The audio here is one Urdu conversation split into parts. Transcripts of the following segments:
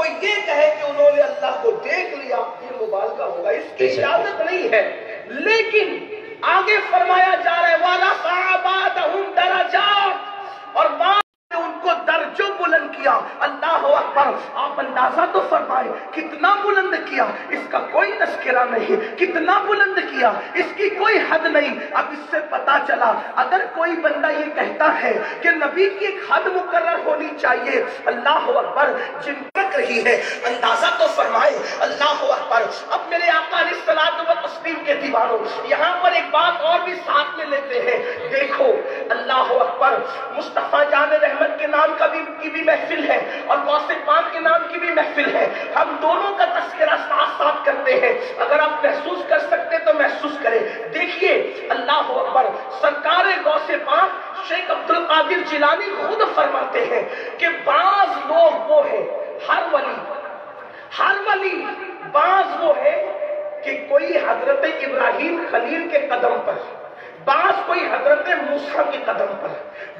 کوئی یہ کہے کہ انہوں نے اللہ کو دیکھ لیا، یہ مبالغہ ہوگا، اس کی اجازت نہیں ہے۔ لیکن آگے فرمایا جا رہا ہے وَرَفَعَ بَعْضَهُمْ دَرَجَاتٍ، اور بعض نے ان کو درجوں بلند کیا۔ اللہ اکبر! آپ اندازہ تو فرمائیں کتنا بلند کیا، اس کا کوئی تذکرہ نہیں، کتنا بلند کیا، اس کی کوئی حد نہیں۔ اب اس سے پتا چلا اگر کوئی بندہ یہ کہتا ہے کہ نبی کی ایک حد مقرر ہونی چاہیے، اللہ اکبر، جن تک رہی ہے، اندازہ تو فرمائے، اللہ اکبر۔ اب میرے آقا علیہ الصلوۃ والتسلیم کے دیوانوں، یہاں پر ایک بات اور بھی ساتھ میں لیتے ہیں۔ دیکھو اللہ اکبر، مصطفیٰ جان رحمت کے نام کی بھی محفل ہے اور غوث پاک کے نام کی بھی محفل ہے، ہم دونوں کا تذکرہ ساتھ ساتھ کرتے ہیں۔ اگر آپ محسوس کر سکتے تو محسوس کریں۔ دیکھیے اللہ اکبر، سرکار غوث پاک شیخ عبد القادر جیلانی خود فرماتے ہیں کہ بعض لوگ وہ ہیں، ہر ولی بعض وہ ہے کہ کوئی حضرت ابراہیم خلیل کے قدم پر، بعض کوئی حضرت موسیٰ کے قدم پر،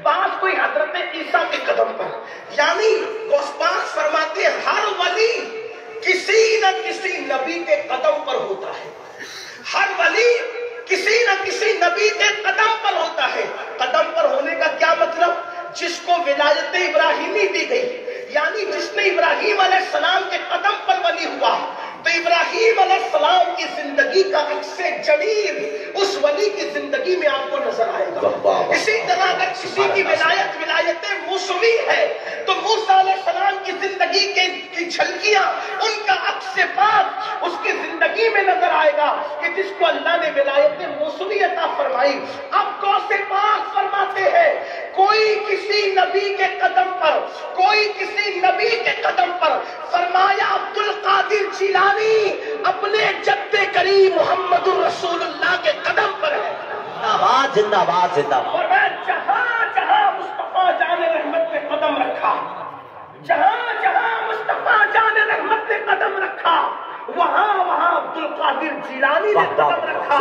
بعض کوئی حضرت عیسیٰ کے قدم پر، یعنی غوث پاک فرماتے ہیں ہر ولی کسی نہ کسی نبی کے قدم پر ہوتا ہے، ہر ولی کسی نہ کسی نبی کے قدم پر ہوتا ہے۔ قدم پر ہونے کا کیا مطلب؟ جس کو ولایت ابراہیمی دی گئی، یعنی جس نے ابراہیم علیہ السلام کے قدم پر ولی ہوا، تو ابراہیم علیہ السلام کی زندگی کا عکس جمیل اس ولی کی زندگی میں آپ کو نظر آئے گا۔ اسی طرح اگر کسی کی ولایت موسوی ہے تو موسیٰ علیہ السلام کی زندگی کی جھلکیاں، ان کا عکس پاک اس کی زندگی میں نظر آئے گا کہ جس کو اللہ نے ولایت موسوی عطا فرمائی۔ اب غوث پاک فرماتے ہیں کوئی کسی نبی کے قدم پر، کوئی کسی نبی کے قدم پر، فرمایا عبد القادر جیلانی اپنے جد کریم محمد الرسول اللہ کے قدم پر ہے۔ زندہ باد زندہ باد۔ اور میں جہاں جہاں مصطفیٰ جان رحمت نے قدم رکھا، جہاں جہاں مصطفیٰ جان رحمت نے قدم رکھا، وہاں عبد القادر جیلانی نے قدم رکھا۔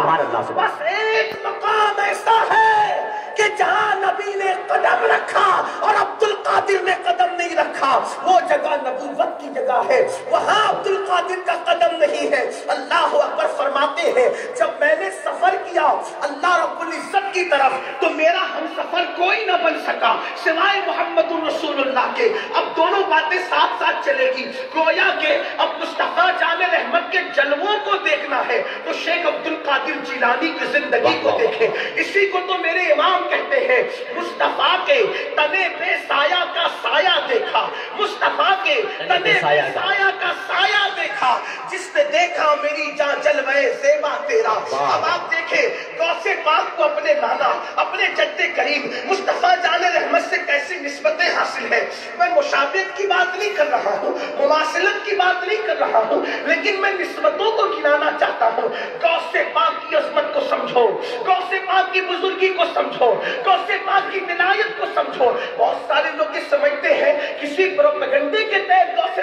بس ایک مقام ایسا ہے کہ جہاں نبی نے قدم رکھا اور عبد القادر نے قدم نہیں رکھا، وہ جگہ نبوت کی جگہ ہے، وہاں عبد القادر کا قدم نہیں ہے۔ اللہ اکبر فرماتے ہیں جب میں نے سفر کیا اللہ رب العزت کی طرف تو میرا ہم سفر کوئی نہ بن سکا سوائے محمد الرسول اللہ کے۔ اب دونوں باتیں ساتھ ساتھ چلے گی، گویا کہ اب مصطفیٰ جان رحمت کے جلووں کو دیکھنا ہے تو شیخ عبد القادر جیلانی کی زندگی کو دیکھیں۔ اسی کو تو میرے امام کہتے ہیں مصطفیٰ کے تنے بے سایہ کا سایہ دیکھا، مصطفیٰ کے تنے بے سایہ کا سایہ دیکھا، جس نے دیکھا میری جان جلوے زیبا تیرا۔ اب آپ دیکھیں غوث پاک کو اپنے نانا، اپنے جد کریم مصطفیٰ جان رحمت سے کیسی نسبتیں حاصل ہیں۔ میں مشابہت کی بات نہیں کر رہا ہوں، مماثلت کی بات نہیں کر رہا ہوں، لیکن میں نسبتوں کو گنانا چاہتا ہوں۔ غوث پاک کی عظمت کو سمجھو، غوث پاک کی بزرگی کو سمجھو، غوث پاک کی ولایت کو سمجھو۔ بہت سارے لوگ یہ سمجھتے ہیں کسی پروپیگنڈے کے تحت غوث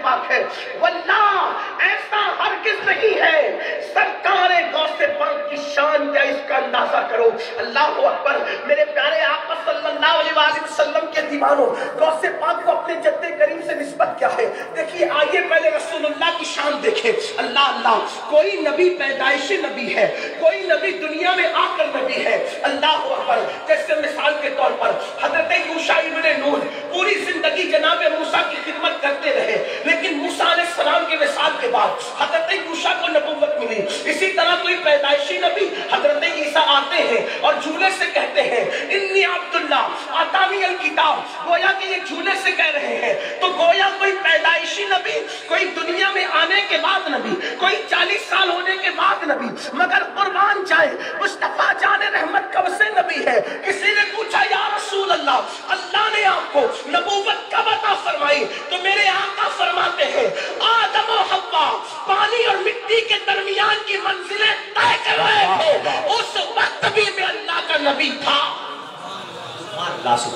پاک ہے، واللہ ایسا ہرگز نہیں ہے۔ سرکار غوث پاک کی شان کیا، اس کا اندازہ کرو۔ اللہ اکبر، میرے پیارے آقا صلی اللہ علیہ وآلہ وسلم کے دیوانوں، غوث پاک کو اپنے جد کریم سے نسبت کیا ہے؟ دیکھیے آئیے پہلے رسول اللہ کی شان دیکھیں۔ اللہ کوئی نبی پیدائشی نبی ہے، کوئی نبی دنیا میں آ کر نبی ہے۔ اللہ اکبر، جیسے مثال کے طور پر حضرت یوشع ابن نون پوری زندگی جناب موسیٰ کی خدمت کرتے رہے، لیکن موسیٰ علیہ السلام کے وصال کے بعد حضرت یوشع کو نبوت ملی۔ اسی طرح کوئی پیدائشی نبی حضرت عیسیٰ آتے ہیں اور جھولے سے کہتے ہیں انی عبداللہ آتانی الکتاب، گویا کہ یہ جھولے سے کہہ رہے ہیں۔ تو گویا کوئی پیدائشی نبی، کوئی دنیا میں آنے کے بعد نبی، کوئی 40 سال ہونے کے بعد نبی، مگر قربان جائے مصطفیٰ جان رحمت کب سے نبی ہے؟ کسی نے پوچھا یا رسول اللہ، اللہ نے آپ کو نبوت کب عطا فرمائی؟ تو میرے آقا فرماتے ہیں آدم و حوا پانی اور مٹی کے درمیان کی منزلیں طے کر رہے تھے، اس وقت بھی میں اللہ کا نبی تھا۔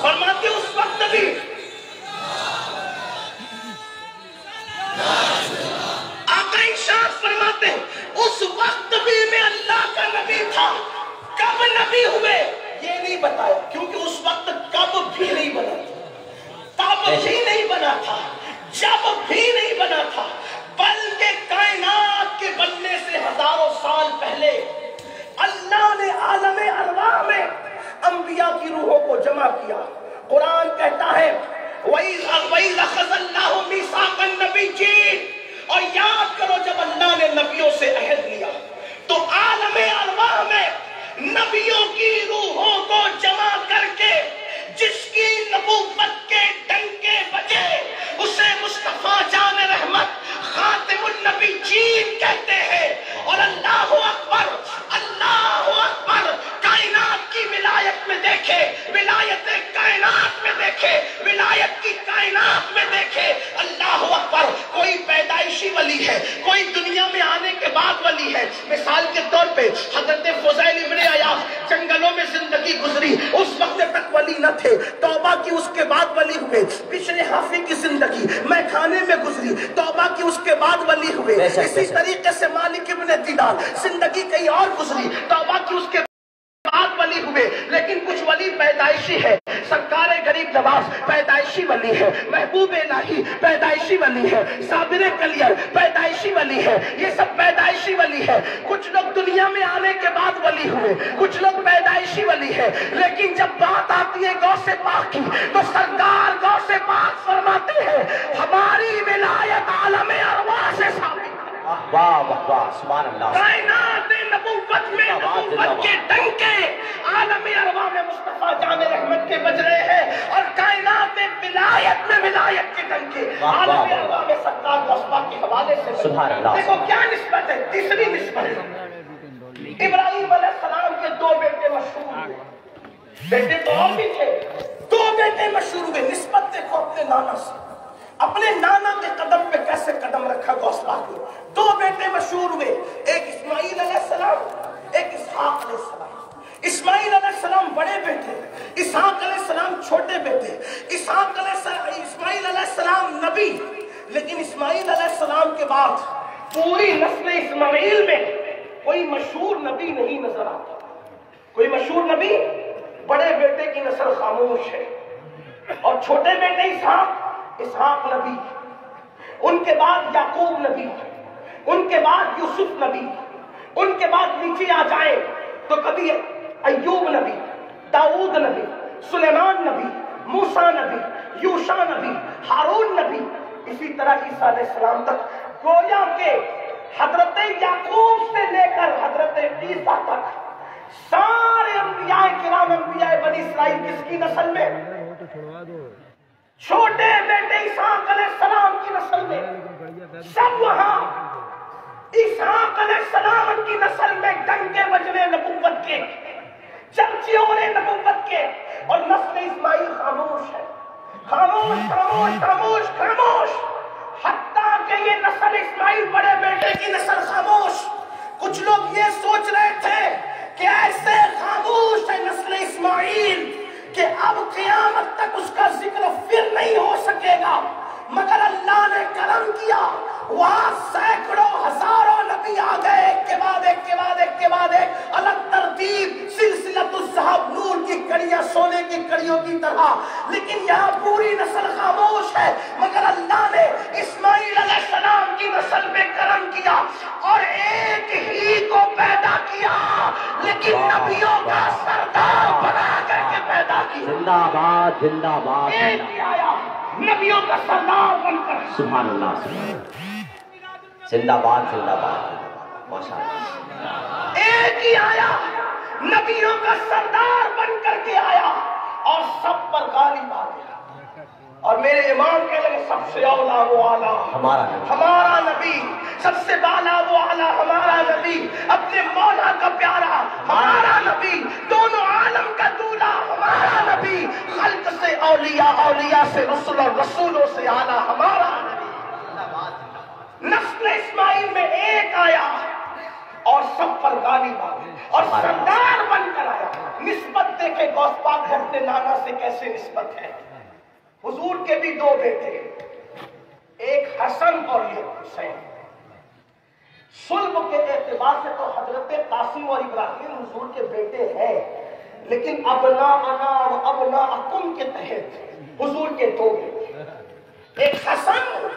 فرماتے اس وقت بھی آقا ارشاد فرماتے ہیں اس وقت بھی میں اللہ کا نبی تھا۔ کب نبی ہوئے یہ نہیں بتایا، کیونکہ اس وقت کب بھی نہیں بنا تھا، تب بھی نہیں بنا تھا، جب ہی نہیں بنا تھا بلکہ کائنات کے بننے سے ہزاروں سال پہلے اللہ نے عالم ارواح میں انبیاء کی روحوں کو جمع کیا. قرآن کہتا ہے وَإِذْ أَخَذَ اللَّهُ مِيثَاقَ النَّبِيِّينَ، اور یاد کرو جب اللہ نے نبیوں سے عہد لیا تو عالم ارواح میں نبیوں کی روحوں کو جمع کر کے جس کی نبوت کے ڈنکے بجے اسے مصطفیٰ جان رحمت خاتم النبیین کہتے ہیں. اور اللہ اکبر اللہ اکبر، کائنات کی ولایت میں دیکھے، ولایت کائنات میں دیکھے، ولایت کی کائنات میں دیکھے. اللہ اکبر، کوئی پیدائشی ولی ہے، کوئی دنیا میں آنے کے بعد ولی ہے. مثال کے طور پہ حضرت فضیل ابن عیاض جنگلوں میں زندگی گزری، اس وقت تک ولی نہ تھے، توبہ کی اس کے بعد ولی ہوئے. بشر حافی کی زندگی میخانے میں گزری، توبہ کی اس کے بعد ولی ہوئے. اسی طریقے سے مالک ابن دینار زندگی کہیں اور گزری، توبہ کی اس کے بعد ولی ہوئے. لیکن کچھ ولی پیدائشی ہے. سرکار غریب نواز پیدائشی ولی ہے، محبوب الہی پیدائشی ولی ہے، صابر کلیر پیدائشی ولی ہے. یہ سب پیدائشی ولی ہے. کچھ لوگ دنیا میں آنے کے بعد ولی ہوئے، کچھ لوگ پیدائشی ولی ہے. لیکن جب بات آتی ہے غوث پاک کی تو سرکار غوث پاک فرماتے ہیں ہماری ولایت عالم ارواح سے ثابت. واہ واہ واہ، سبحان اللہ. کائنات نبوت میں نبوت کے ڈنکے عالم ارواح میں مصطفیٰ جان رحمت کے بج رہے ہیں، اور کائنات ولایت میں ولایت کے ڈنکے عالم ارواح میں سرکار غوث پاک کے حوالے سے. سبحان اللہ. دیکھو کیا نسبت ہے. تیسری نسبت، ابراہیم علیہ السلام کے دو بیٹے مشہور ہوئے. بیٹے تو اور بھی تھے، دو بیٹے مشہور ہوئے. نسبت دیکھو اپنے نانا سے، اپنے نانا کے قدم پہ کیسے قدم رکھا غوث پاک نے. دو بیٹے مشہور ہوئے، ایک اسماعیل علیہ السلام، ایک اسحاق علیہ السلام. اسماعیل علیہ السلام بڑے بیٹے، اسحاق علیہ السلام چھوٹے بیٹے. اسماعیل علیہ السلام نبی، لیکن اسماعیل علیہ السلام کے بعد پوری نسل اسماعیل میں کوئی مشہور نبی نہیں نظر آتا. کوئی مشہور نبی، بڑے بیٹے کی نسل خاموش ہے، اور چھوٹے بیٹے اسحاق نبی، ان کے بعد یعقوب نبی، ان کے بعد یوسف نبی، ان کے بعد نیچے آ جائیں تو کبھی ایوب نبی، داؤد نبی، سلیمان نبی، موسیٰ نبی، یوشع نبی، ہارون نبی. اسی طرح عیسیٰ علیہ السلام تک، گویا کہ حضرت یعقوب سے لے کر حضرت عیسیٰ تک سارے انبیاء کرام، انبیاء بنی اسرائیل کس کی نسل میں؟ چھوٹے بیٹے اسحاق علیہ السلام کی نسل میں. سب وہاں اسحاق علیہ السلام کی نسل میں ڈنکے بجنے نبوت کے، چرچے ہو رہے نبوت کے، اور نسل اسماعیل خاموش ہے. خاموش خاموش خاموش خاموش، حتیٰ کہ یہ نسل اسماعیل بڑے بیٹے کی نسل خاموش. کچھ لوگ یہ سوچ رہے تھے کہ ایسے خاموش ہے نسل اسماعیل کہ اب قیامت تک اس کا ذکر پھر نہیں ہو سکے گا. مگر اللہ نے کرم کیا، وہاں سینکڑوں ہزاروں نبی آ گئے، ایک کے بعد ایک کے بعد ایک کے بعد ایک، الگ ترتیب، سلسلۃ الذھب، نور کی کڑیاں سونے کی کڑیوں کی طرح. لیکن یہاں پوری نسل خاموش ہے. مگر اللہ نے اسماعیل علیہ السلام کی نسل میں کرم کیا، اور ایک ہی کو پیدا کیا، لیکن نبیوں کا سردار بنا کر کے پیدا کیا. زندہ باد زندہ باد. ایک ہی آیا نبیوں کا سردار بن کر. سبحان اللہ. زندہ باد زندہ باد، ماشاء اللہ. ایک ہی آیا نبیوں کا سردار بن کر کے آیا، اور سب پر غالب آ گیا. اور میرے امام کہنے لگے سب سے اولا وہ اعلیٰ ہمارا نبی، سب سے بالا وہ اعلیٰ ہمارا نبی، اپنے مولا کا پیارا ہمارا نبی، دونوں عالم کا دولہ ہمارا نبی، خلق سے اولیاء، اولیاء سے رسول، اور رسولوں سے اعلیٰ ہمارا نبی. نسل اسماعیل میں ایک آیا اور سب پر غالب آ گیا، اور سردار بن کر آیا. نسبت دیکھیں غوث پاک سے اپنے نانا سے کیسے نسبت ہے. حضور کے بھی دو بیٹے، ایک حسن اور ایک حسین. صلب کے اعتبار سے تو حضرت قاسم اور ابراہیم حضور کے بیٹے ہیں، لیکن ابناءنا و ابناءکم کے تحت حضور کے دو بیٹے، ایک حسن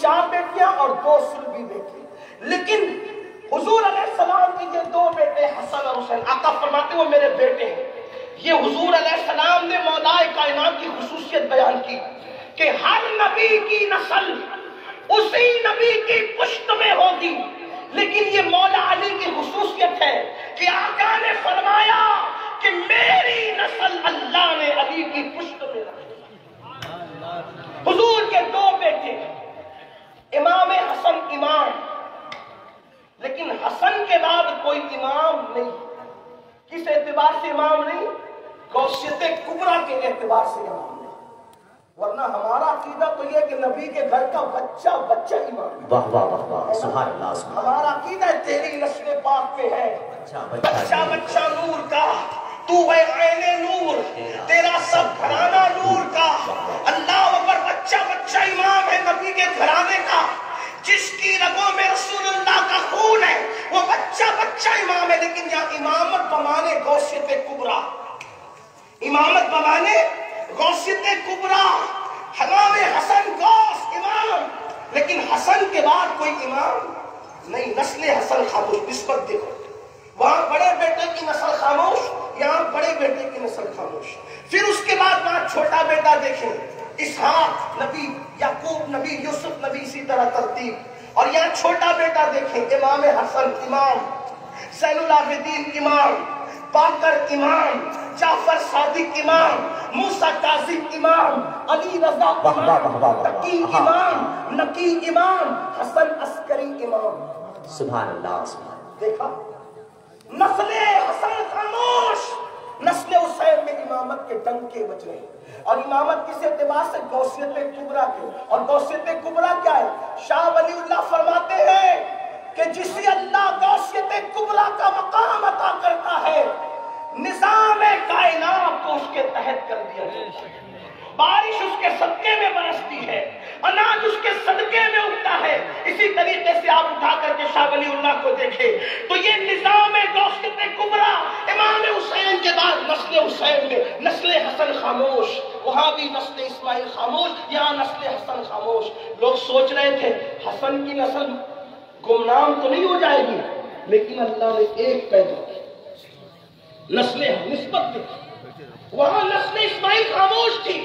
4 بیٹیاں اور 2 سلبی بیٹے، لیکن حضور علیہ السلام کی یہ 2 بیٹے حسن اور حسین، آقا فرماتے وہ میرے بیٹے ہیں۔ یہ حضور علیہ السلام نے مولا کائنات کی خصوصیت بیان کی کہ ہر نبی کی نسل اسی نبی کی پشت میں ہوگی، لیکن یہ مولا علی کی خصوصیت ہے کہ آقا نے فرمایا کہ میری نسل اللہ نے علی کی پشت میں رکھی۔ حضور کے 2 بیٹے، امام حسن امام، لیکن حسن کے بعد کوئی امام نہیں۔ کس اعتبار سے امام نہیں؟ غوثیت کبریٰ کے اعتبار سے امام نہیں، ورنہ ہمارا عقیدہ تو یہ کہ نبی کے گھر کا بچہ بچہ امام ہے۔ واہ واہ واہ واہ، سبحان اللہ سبحان اللہ۔ ہمارا عقیدہ تیری نسل پاک پہ ہے، بچہ بچہ نور کا، تو ہے عین نور، تیرا سب گھرانہ نور کا۔ اللہ اکبر، بچہ بچہ امام ہے نبی کے گھرانے کا، جس کی رگوں میں رسول اللہ کا خون ہے وہ بچہ بچہ امام ہے۔ لیکن یہاں امامت بمانے غوثیت کبریٰ، امامت بمانے غوثیت کبریٰ، امام حسن غوث امام، لیکن حسن کے بعد کوئی امام نہیں۔ نسل حسن خاموش، نسبت دیکھو، وہاں بڑے بیٹے کی نسل خاموش، یہاں بڑے بیٹے کی نسل خاموش۔ پھر اس کے بعد وہاں چھوٹا بیٹا دیکھیں، اسحاق نبی، یعقوب نبی، یوسف نبی، اسی طرح ترتیب، اور یہاں چھوٹا بیٹا دیکھیں، امام حسن امام، زین العابدین امام، باقر امام، جعفر صادق امام، موسیٰ کاظم امام، علی رضا امام، تقی امام، نقی امام، حسن عسکری امام۔ سبحان اللہ سبحان اللہ۔ دیکھا، نسل حسن خاموش، نسل حسین میں امامت کے ڈنکے بج رہے ہیں، اور امامت کس اعتبار سے؟ غوثیت کبریٰ کے۔ اور غوثیت کبریٰ کیا ہے؟ شاہ ولی اللہ فرماتے ہیں کہ جسے اللہ غوثیت کبریٰ کا مقام عطا کرتا ہے، نظام کائنات کو اس کے تحت کر دیا جاتا ہے، بارش اس کے صدقے میں برستی ہے، اناج اس کے صدقے میں اگتا ہے۔ اسی طریقے سے آپ اٹھا کر کے شاہ ولی اللہ کو دیکھیں تو یہ نظام غوثیت کبریٰ، امام حسین کے بعد نسل حسین میں نسل حسن خاموش، وہاں بھی نسل اسماعیل خاموش، یہاں نسل حسن خاموش۔ لوگ سوچ رہے تھے حسن کی نسل گمنام تو نہیں ہو جائے گی، لیکن اللہ نے ایک پیدا کی، نسل نسبت دی، وہاں نسل اسماعیل خاموش تھی،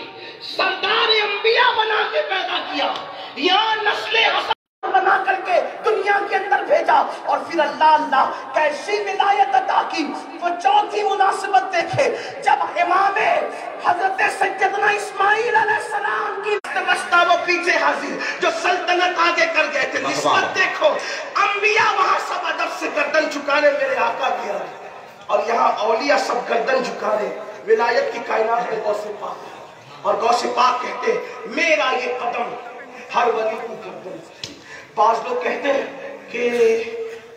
سردار انبیاء بنا کے پیدا کیا، یہاں نسل حسن بنا کر کے دنیا کے اندر بھیجا، اور پھر اللہ کیسی ولایت عطا کی۔ وہ چوتھی مناسبت دیکھے، جب امام حضرت سیدنا اسماعیل علیہ السلام کی بستا وہ پیچھے حاضر، جو سلطنت آگے کر گئے تھے، نسبت دیکھو، انبیاء وہاں سب ادب سے گردن جھکانے میرے آقا کیا، اور یہاں اولیاء سب گردن جھکا رہے، ولایت کی کائنات میں غوث پاک ہے، اور غوث پاک کہتے ہیں میرا یہ قدم ہر ولی کی گردن۔ بعض لوگ کہتے ہیں کہ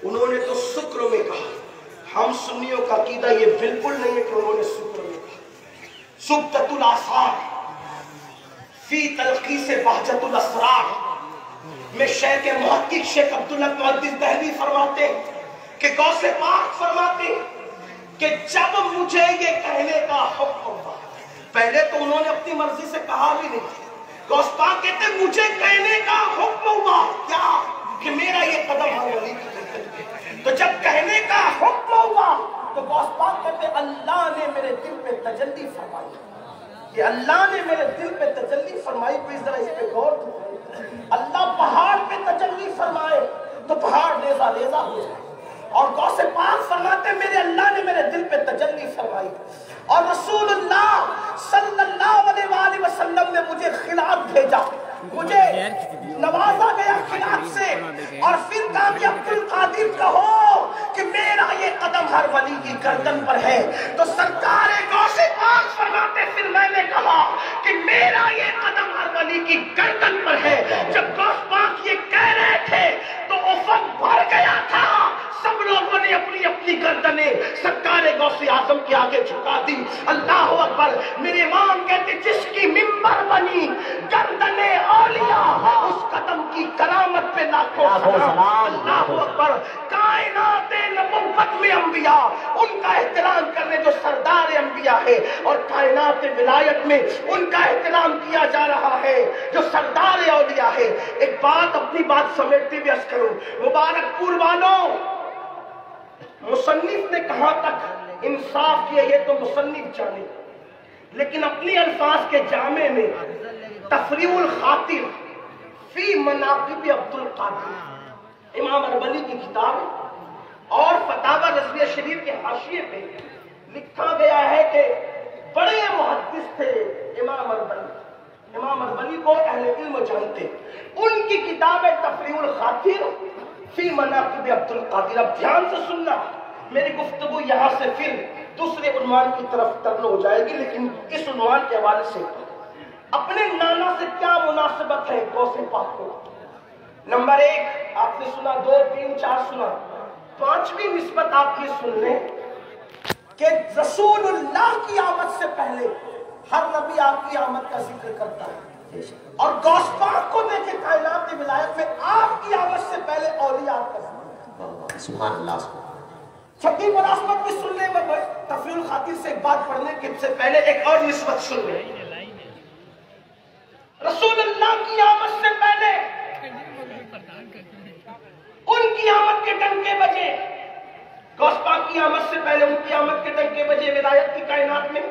انہوں نے تو سکر میں کہا، ہم سنیوں کا عقیدہ یہ بالکل نہیں ہے کہ انہوں نے سکر میں کہا۔ سبتت الآثار فی تلخیص بہجت الاسرار میں شیخ محقق شیخ عبداللہ محدث دہلوی فرماتے کہ غوث پاک فرماتے کہ جب مجھے یہ کہنے کا حکم ہوا، پہلے تو انہوں نے اپنی مرضی سے کہا بھی نہیں، غوث پاک کہتے مجھے کہنے کا حکم ہوا کیا کہ میرا یہ قدم ہر ولی کی گردن پہ، تو جب کہنے کا حکم ہوا تو غوث پاک کہتے اللہ نے میرے دل پہ تجلی فرمائی، یہ اللہ نے میرے دل پہ تجلی فرمائی، کوئی ذرا اس پہ غور کریں۔ اللہ پہاڑ پہ تجلی فرمائے تو پہاڑ لیزہ لیزہ ہو جائے، اور غوث پاک فرماتے میرے اللہ نے میرے دل پہ تجلی فرمائی، اور رسول اللہ صلی اللہ علیہ وآلہ وسلم نے مجھے خلعت بھیجا، مجھے نوازا گیا خلعت سے، اور پھر کہا کہ عبد القادر کہو کہ میرا یہ قدم ہر ولی کی گردن پر ہے، تو سرکار غوث پاک فرماتے پھر میں نے کہا کہ میرا یہ قدم ہر ولی کی گردن پر ہے۔ جب غوث پاک یہ کہہ رہے تھے تو افق بھر گیا تھا، سب لوگوں نے اپنی اپنی گردنیں سرکار غوث اعظم کے آگے جھکا دی۔ اللہ اکبر، میرے امام کہتے جس کی ممبر بنی گردن اولیاء، اس قدم کی کرامت پہ لاکھوں سلام۔ اللہ اکبر، کائنات نبوت ختم انبیاء، ان کا احترام کرنے جو سردار انبیاء ہے، اور کائنات ولایت میں ان کا احترام کیا جا رہا ہے جو سردار اولیاء ہے۔ ایک بات اپنی بات سمیٹتے ہوئے عرض کروں، مبارک پور والوں، مصنف نے کہاں تک انصاف کیا یہ تو مصنف جانے، لیکن اپنے الفاظ کے جامع میں تفریح الخاطر فی مناقب عبد القادر امام اربلی کی کتاب ہے، اور فتاوی رضویہ شریف کے حاشیے پہ لکھا گیا ہے کہ بڑے محدث تھے امام اربلی، امام اربلی کو اہل علم جانتے، ان کی کتاب ہے تفریح الخاطر فی مناقب عبد القادر۔ اب دھیان سے سننا، میری گفتگو یہاں سے پھر دوسرے عنوان کی طرف ترن ہو جائے گی، لیکن اس عنوان کے حوالے سے اپنے نانا سے کیا مناسبت ہے غوث پاک کو؟ نمبر 1 آپ نے سنا، 2 3 4 سنا، 5ویں نسبت آپ یہ سن لیں کہ رسول اللہ کی آمد سے پہلے ہر نبی آپ کی آمد کا ذکر کرتا ہے، اور غوث پاک کو دیکھے کائنات ولایت میں آپ کی آمد سے پہلے اولیاء کا ذکر۔ سبحان اللہ۔ چھٹی مناسبت بھی سن لیں، میں تفریح الخاطر سے ایک بات پڑھنے کے سے پہلے ایک اور نسبت سن لیں۔ رسول اللہ کی آمد سے پہلے ان کی آمد کے ڈنکے بجے، غوث پاک کی آمد سے پہلے ان کی آمد کے ڈنکے بجے ولایت کی کائنات میں۔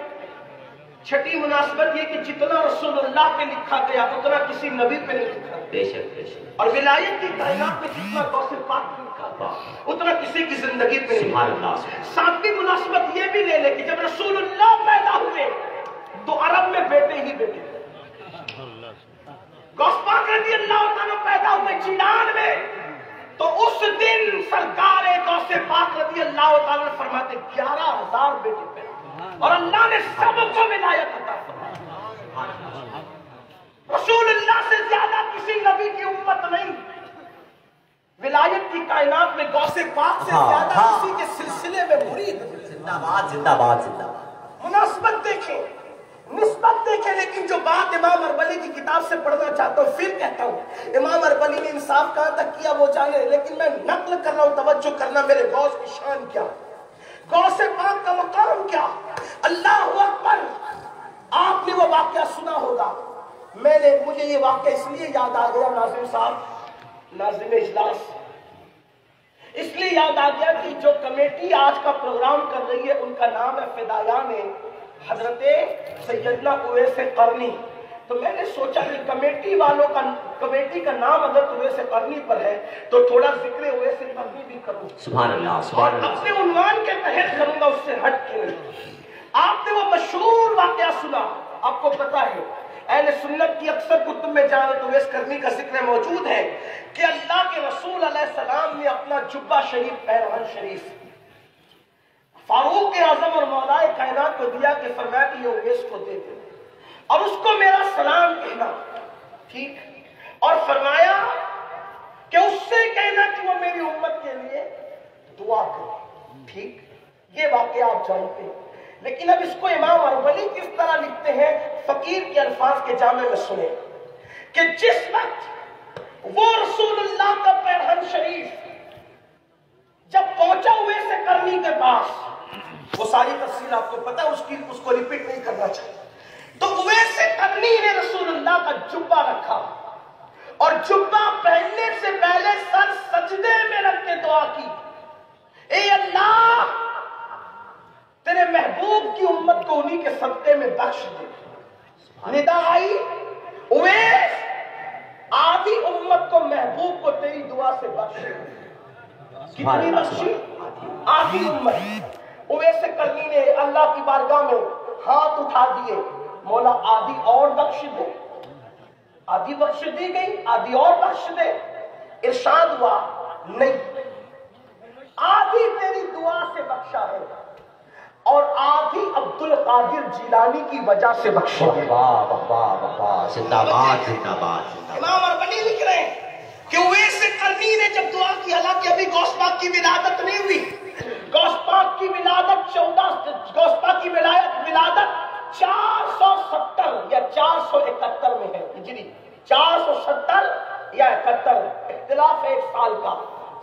چھٹی مناسبت یہ کہ جتنا رسول اللہ پہ لکھا گیا اتنا کسی نبی پہ نہیں لکھا گیا، بے شک بے شک، اور ولایت کی کائنات میں جتنا غوث پاک پہ لکھا گیا اتنا کسی کی زندگی پہ نہیں سبحان لکھا۔ اللہ۔ 7ویں مناسبت یہ بھی لے لے کہ جب رسول اللہ پیدا ہوئے تو عرب میں بیٹے ہی بیٹے تھے۔ غوث پاک رضی اللہ عنہ پیدا ہوئے جیلان میں، تو اس دن سرکار غوث پاک رضی اللہ عنہ فرماتے 11,000 بیٹے پیدا، اور اللہ نے سب کو ولایت عطا فرمائی۔ رسول اللہ سے زیادہ کسی نبی کی امت نہیں، ولایت کی کائنات میں غوث پاک سے زیادہ کسی کے سلسلے میں مرید۔ زندہ باد زندہ باد زندہ باد۔ مناسبت دیکھیں، نسبت دیکھیں، لیکن جو بات امام اربلی کی کتاب سے پڑھنا چاہتا ہوں، پھر کہتا ہوں امام اربلی نے انصاف کہاں تک کیا وہ جانے، لیکن میں نقل کر رہا ہوں، توجہ کرنا، میرے غوث کی شان کیا، غوث پاک کا مقام کیا۔ اللہ اکبر، آپ نے وہ واقعہ سنا ہوگا، مجھے یہ واقعہ اس لیے یاد آ گیا ناظم صاحب، ناظم اجلاس، اس لیے یاد آ گیا کہ جو کمیٹی آج کا پروگرام کر رہی ہے ان کا نام ہے فدایان حضرت سیدنا اویس قرنی۔ تو میں نے سوچا کہ کمیٹی کا نام حضرت اویس قرنی پر ہے تو تھوڑا ذکر اویس قرنی بھی کروں، سبحان اللہ اور سبحان اللہ۔ اپنے عنوان کے تحت کروں گا، اس سے ہٹ کے نہیں۔ آپ نے وہ مشہور واقعہ سنا، آپ کو پتا ہے اہل سنت کی اکثر کتب میں جہاں اویس قرنی کا ذکر موجود ہے کہ اللہ کے رسول علیہ السلام نے اپنا جبہ شریف، پیرہن شریف فاروق اعظم اور مولائے کائنات کو دیا کہ فرمایا کہ یہ اویس کو دے دے اور اس کو میرا سلام کہنا، ٹھیک، اور فرمایا کہ اس سے کہنا کہ وہ میری امت کے لیے دعا کرے، ٹھیک۔ یہ واقعہ آپ جانتے ہیں، لیکن اب اس کو امام اربلی کس طرح لکھتے ہیں، فقیر کے الفاظ کے جامع میں سنیں کہ جس وقت وہ رسول اللہ کا پیرہن شریف جب پہنچا اویس قرنی کے پاس، وہ ساری تفصیل آپ کو پتا ہے، اس کو ریپیٹ نہیں کرنا چاہیے، تو اویس قرنی نے رسول اللہ کا جبہ رکھا اور جبہ پہننے سے پہلے سر سجدے میں رکھ کے دعا کی، اے اللہ تیرے محبوب کی امت کو انہی کے صدقے میں بخش دے۔ ندا آئی، اویس آدھی امت کو محبوب کو تیری دعا سے بخش دے۔ کتنی بخشی؟ آدھی امت۔ اویس قرنی نے اللہ کی بارگاہ میں ہاتھ اٹھا دیے، مولا آدھی اور بخش دے۔ آدھی بخش دی گئی، آدھی اور بخش دے۔ ارشاد ہوا نہیں، آدھی تیری دعا سے بخشا ہے اور آدھی عبد القادر جیلانی کی وجہ سے بخشا ہے۔ واہ واہ واہ واہ، زندہ باد زندہ باد زندہ باد۔ امام اربلی لکھ رہے ہیں کہ اویس قرنی نے جب دعا کی، حالانکہ ابھی غوث پاک کی ولادت نہیں ہوئی، غوث پاک کی ولادت غوث پاک کی ولادت 470 یا 471 میں ہے ہجری، 470 یا 71، اختلاف ہے ایک سال کا،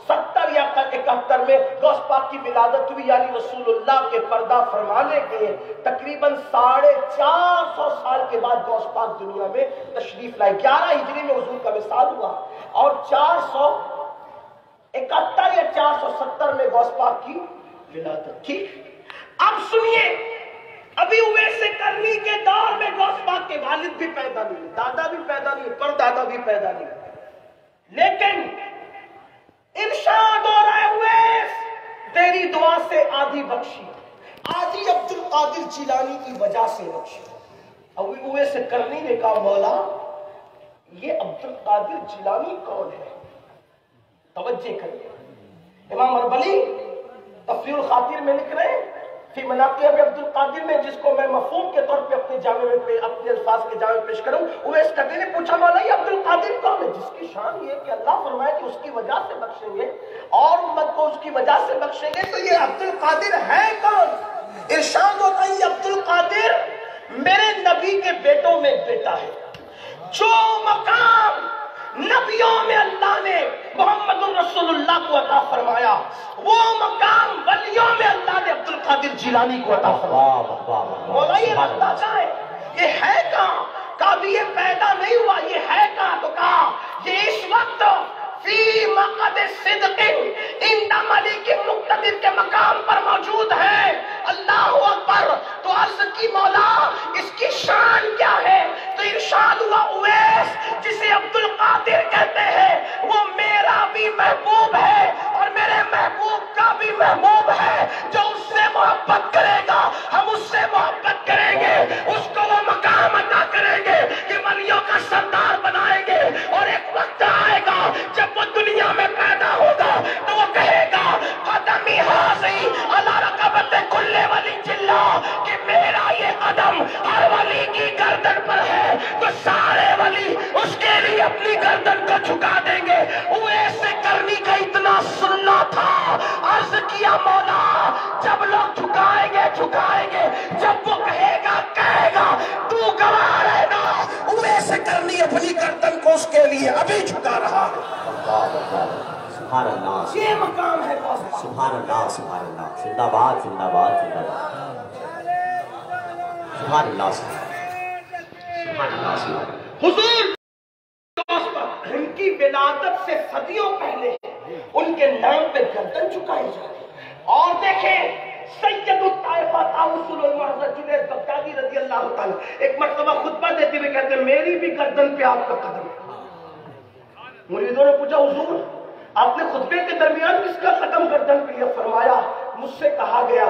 70 یا 71 میں غوث پاک کی ولادت ہوئی، یعنی رسول اللہ کے پردہ فرمانے کے تقریباً 450 سال کے بعد غوث پاک دنیا میں تشریف لائے۔ 11 ہجری میں حضور کا وصال ہوا اور 471 یا 470 میں غوث پاک کی ولادت۔ ٹھیک، اب سنیے، ابھی اویس قرنی کے دور میں غوث پاک کے والد بھی پیدا نہیں، دادا بھی پیدا نہیں، پردادا بھی پیدا نہیں، لیکن ارشاد ہو رہا ہے اویس تیری دعا سے آدھی بخشی، آدھی عبد القادر جیلانی کی وجہ سے بخشی۔ ابھی اویس قرنی نے کہا مولا یہ عبد القادر جیلانی کون ہے؟ توجہ کریے، امام اربلی تفسیر الخاطر میں لکھ رہے ہیں فی مناقب عبد القادر میں، جس کو میں مفہوم کے طور پہ اپنے جامع میں اپنے الفاظ کے جامع پیش کروں، اویس قرنی نے پوچھا مولا یہ عبد القادر کون ہے؟ جس کی شان یہ کہ اللہ فرمائے کہ اس کی وجہ سے بخشیں گے اور امت کو اس کی وجہ سے بخشیں گے، تو یہ عبد القادر ہے کون؟ ارشاد ہوتا ہے یہ عبد القادر میرے نبی کے بیٹوں میں بیٹا ہے۔ جو مقام نبیوں میں اللہ نے محمد الرسول اللہ کو عطا فرمایا، وہ مقام ولیوں میں اللہ نے عبد القادر جیلانی کو عطا فرمایا۔ مولا یہ رستہ کہاں ہے؟ یہ ہے کہاں؟ کہا بھی یہ پیدا نہیں ہوا، یہ ہے کہاں؟ تو کہا یہ اس وقت فی مقعد صدق عند ملک مقتدر کے مقام پر موجود ہے۔ اللہ اکبر۔ تو عرض کی مولا اس کی شان کیا ہے؟ تو ارشاد ہوا اویس جسے عبد القادر کہتے ہیں وہ میرا بھی محبوب ہے اور میرے محبوب کا بھی محبوب ہے، جو اس سے محبت کرے گا ہم اس سے محبت کریں گے، اس کو وہ مقام عطا کریں گے کہ ولیوں کا سردار بنائیں گے، اور ایک وقت آئے گا جب وہ دنیا میں پیدا ہوگا تو وہ کہے گا قدمی حاضی علی رقبت کل ولی جلا، کہ میرا یہ قدم ہر ولی کی گردن پر ہے، تو سارے ولی اس کے لیے اپنی گردن کو جھکا دیں گے۔ اویس قرنی کا اتنا سننا تھا، عرض کیا مولا جب لوگ جھکائیں گے جب وہ کہے گا تو گواہ رہنا، اویس قرنی اپنی گردن کو اس کے لیے ابھی جھکا رہا ہے۔ سبحان اللہ، یہ مقام ہے سبحان اللہ، سبحان اللہ، زندہ باد، زندہ باد، زندہ باد، سبحان اللہ، سبحان اللہ، سبحان اللہ۔ حضور ان کی ولادت سے صدیوں پہلے ان کے نام پہ گردن چکائی جائے۔ اور دیکھیں سید الطائفہ طاؤس المعظم جنید بغدادی رضی اللہ تعالیٰ ایک مرتبہ خطبہ دیتے ہوئے کہتے ہیں میری بھی گردن پہ آپ کا قدم ہے۔ مریدوں نے پوچھا حضور آپ نے خطبے کے درمیان کس کا قدم گردن پہ لیا؟ فرمایا مجھ سے کہا گیا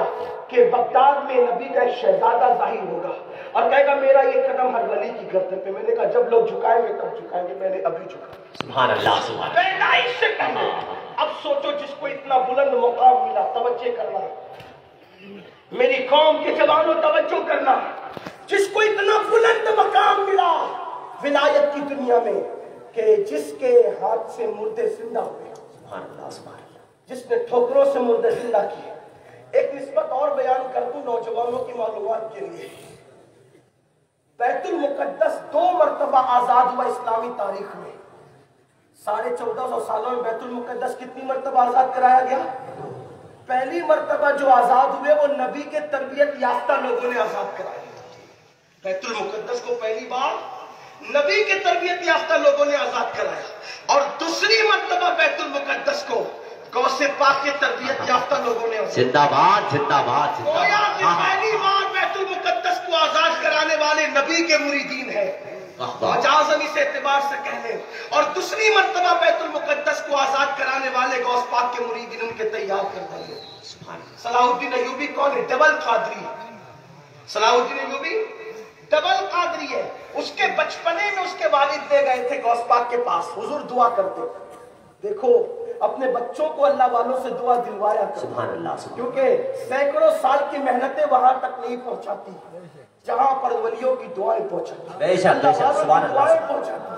کہ بغداد میں نبی کا ایک شہزادہ ظاہر ہوگا اور کہے گا میرا یہ قدم ہر ولی کی گردن پہ۔ میں نے کہا جب لوگ جھکائیں گے تب جھکائیں گے، میں نے ابھی جھکا۔ سبحان اللہ، سبحان اللہ۔ پیدائش سے پہلے۔ اب سوچو جس کو اتنا بلند مقام ملا، توجہ کرنا میری قوم کے جوانوں، توجہ کرنا، جس کو اتنا بلند مقام ملا ولایت کی دنیا میں کہ جس کے ہاتھ سے مردے زندہ ہوئے، سبحان اللہ، سبحان اللہ۔ جس نے ٹھوکروں سے مردے زندہ کیے۔ ایک نسبت اور بیان کر دوں نوجوانوں کی معلومات کے لیے، بیت المقدس 2 مرتبہ آزاد ہوا اسلامی تاریخ میں۔ 1450 سالوں میں بیت المقدس کتنی مرتبہ آزاد کرایا گیا؟ پہلی مرتبہ جو آزاد ہوئے وہ نبی کے تربیت یافتہ لوگوں نے آزاد کرایا۔ بیت المقدس کو پہلی بار نبی کے تربیت یافتہ لوگوں نے آزاد کرایا، اور دوسری مرتبہ بیت المقدس کو غوث پاک کے تربیت یافتہ لوگوں نے آزاد۔ زندہ باد، زندہ باد، زندہ گویا باد۔ کہ پہلی بار بیت المقدس کو آزاد کرانے والے نبی کے مریدین ہیں، مجازاً اس اعتبار سے کہہ لیں، اور دوسری مرتبہ بیت المقدس کو آزاد کرانے والے غوث پاک کے مریدین ان کے تیار کردہ لوگ۔ صلاح الدین ایوبی کون ہے؟ ڈبل قادری۔ صلاح الدین ایوبی ڈبل قادری ہے۔ اس کے بچپنے میں اس کے والد لے گئے تھے غوث پاک کے پاس، حضور دعا کرتے۔ دیکھو اپنے بچوں کو اللہ والوں سے دعا دلوایا کرو، سبحان اللہ، سبحان اللہ۔ کیونکہ سینکڑوں سال کی محنتیں وہاں تک نہیں پہنچاتی جہاں پر ولیوں کی دعائیں پہنچاتی، بے شک، بے شک، سبحان اللہ۔ دعائیں پہنچاتی۔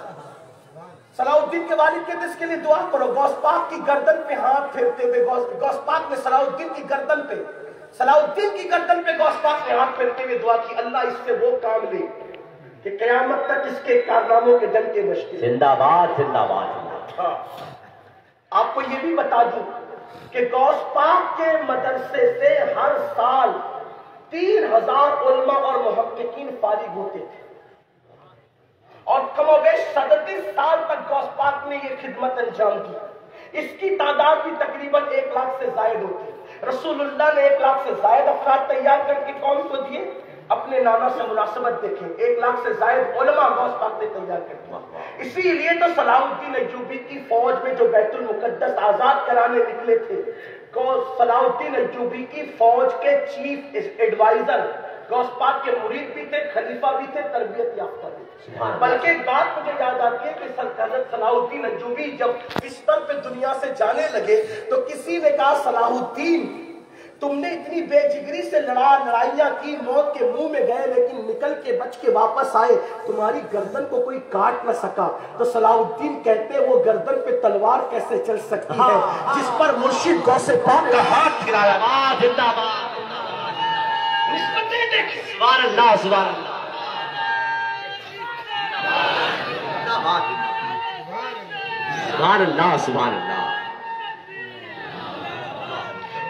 صلاح الدین کے والد کہتے اس کے لیے دعا کرو، غوث پاک کی گردن پہ ہاتھ پھیرتے ہوئے غوث پاک نے صلاح الدین کی گردن پہ غوث پاک نے ہاتھ پھیرتے ہوئے دعا کی، اللہ اس سے وہ کام لے کہ قیامت تک اس کے کارناموں کے ڈنکے بجتے۔ زندہ باد، زندہ باد، زندہ باد۔ ہاں آپ کو یہ بھی بتا دوں کہ غوث پاک کے مدرسے سے ہر سال 3000 علماء اور محققین فارغ ہوتے تھے، اور کم و بیش 37 سال تک غوث پاک نے یہ خدمت انجام دی۔ اس کی تعداد بھی تقریباً 1 لاکھ سے زائد ہوتی ہے۔ رسول اللہ نے 1 لاکھ سے زائد افراد تیار کر کے قوم کو دیے۔ اپنے نانا سے مناسبت دیکھیں، 1 لاکھ سے زائد علماء غوث پاک نے تیار کر دیا۔ اسی لیے تو صلاح الدین ایوبی کی فوج میں جو بیت المقدس آزاد کرانے نکلے تھے، صلاح الدین ایوبی کی فوج کے چیف ایڈوائزر غوث پاک کے مرید بھی تھے، خلیفہ بھی تھے، تربیت یافتہ بھی تھے۔ بلکہ ایک بات مجھے یاد آتی ہے کہ حضرت صلاح الدین ایوبی جب بستر پہ دنیا سے جانے لگے تو کسی نے کہا صلاح الدین تم نے اتنی بے جگری سے لڑائیاں کی، موت کے منہ میں گئے لیکن نکل کے بچ کے واپس آئے، تمہاری گردن کو کوئی کاٹ نہ سکا۔ تو صلاح الدین کہتے وہ گردن پہ تلوار کیسے چل سکتی ہے جس پر مرشد غوث پاک کا ہاتھ پھرایا۔ زندہ باد، نسبتیں دیکھیں، سبحان اللہ، سبحان اللہ، سبحان اللہ، سبحان اللہ،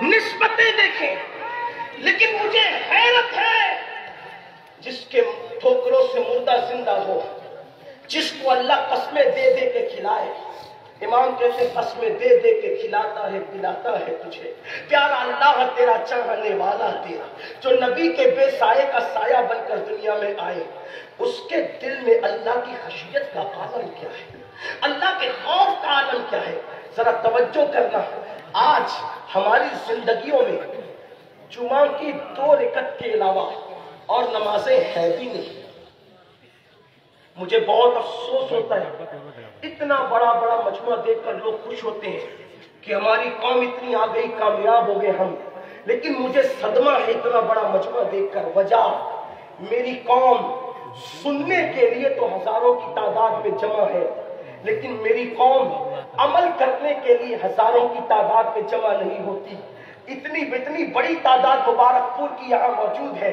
نسبتیں دیکھیں۔ لیکن مجھے حیرت ہے جس کے ٹھوکروں سے مردہ زندہ ہو، جس کو اللہ قسمیں دے دے کے کھلائے۔ امام کیسے قسمیں دے دے کے کھلاتا ہے پلاتا ہے تجھے، پیارا اللہ تیرا چاہنے والا تیرا، جو نبی کے بے سائے کا سایہ بن کر دنیا میں آئے، اس کے دل میں اللہ کی خشیت کا عالم کیا ہے، اللہ کے خوف کا عالم کیا ہے۔ ذرا توجہ کرنا، آج ہماری زندگیوں میں جمعہ کی 2 رکعت کے علاوہ اور نمازیں ہیں بھی نہیں۔ مجھے بہت افسوس ہوتا ہے، اتنا بڑا مجموعہ دیکھ کر لوگ خوش ہوتے ہیں کہ ہماری قوم اتنی آ گئی، کامیاب ہو گئے ہم، لیکن مجھے صدمہ ہے اتنا بڑا مجموعہ دیکھ کر۔ وجہ میری قوم سننے کے لیے تو ہزاروں کی تعداد میں جمع ہے، لیکن میری قوم عمل کرنے کے لیے ہزاروں کی تعداد میں جمع نہیں ہوتی۔ اتنی بڑی تعداد مبارک پور کی یہاں موجود ہے،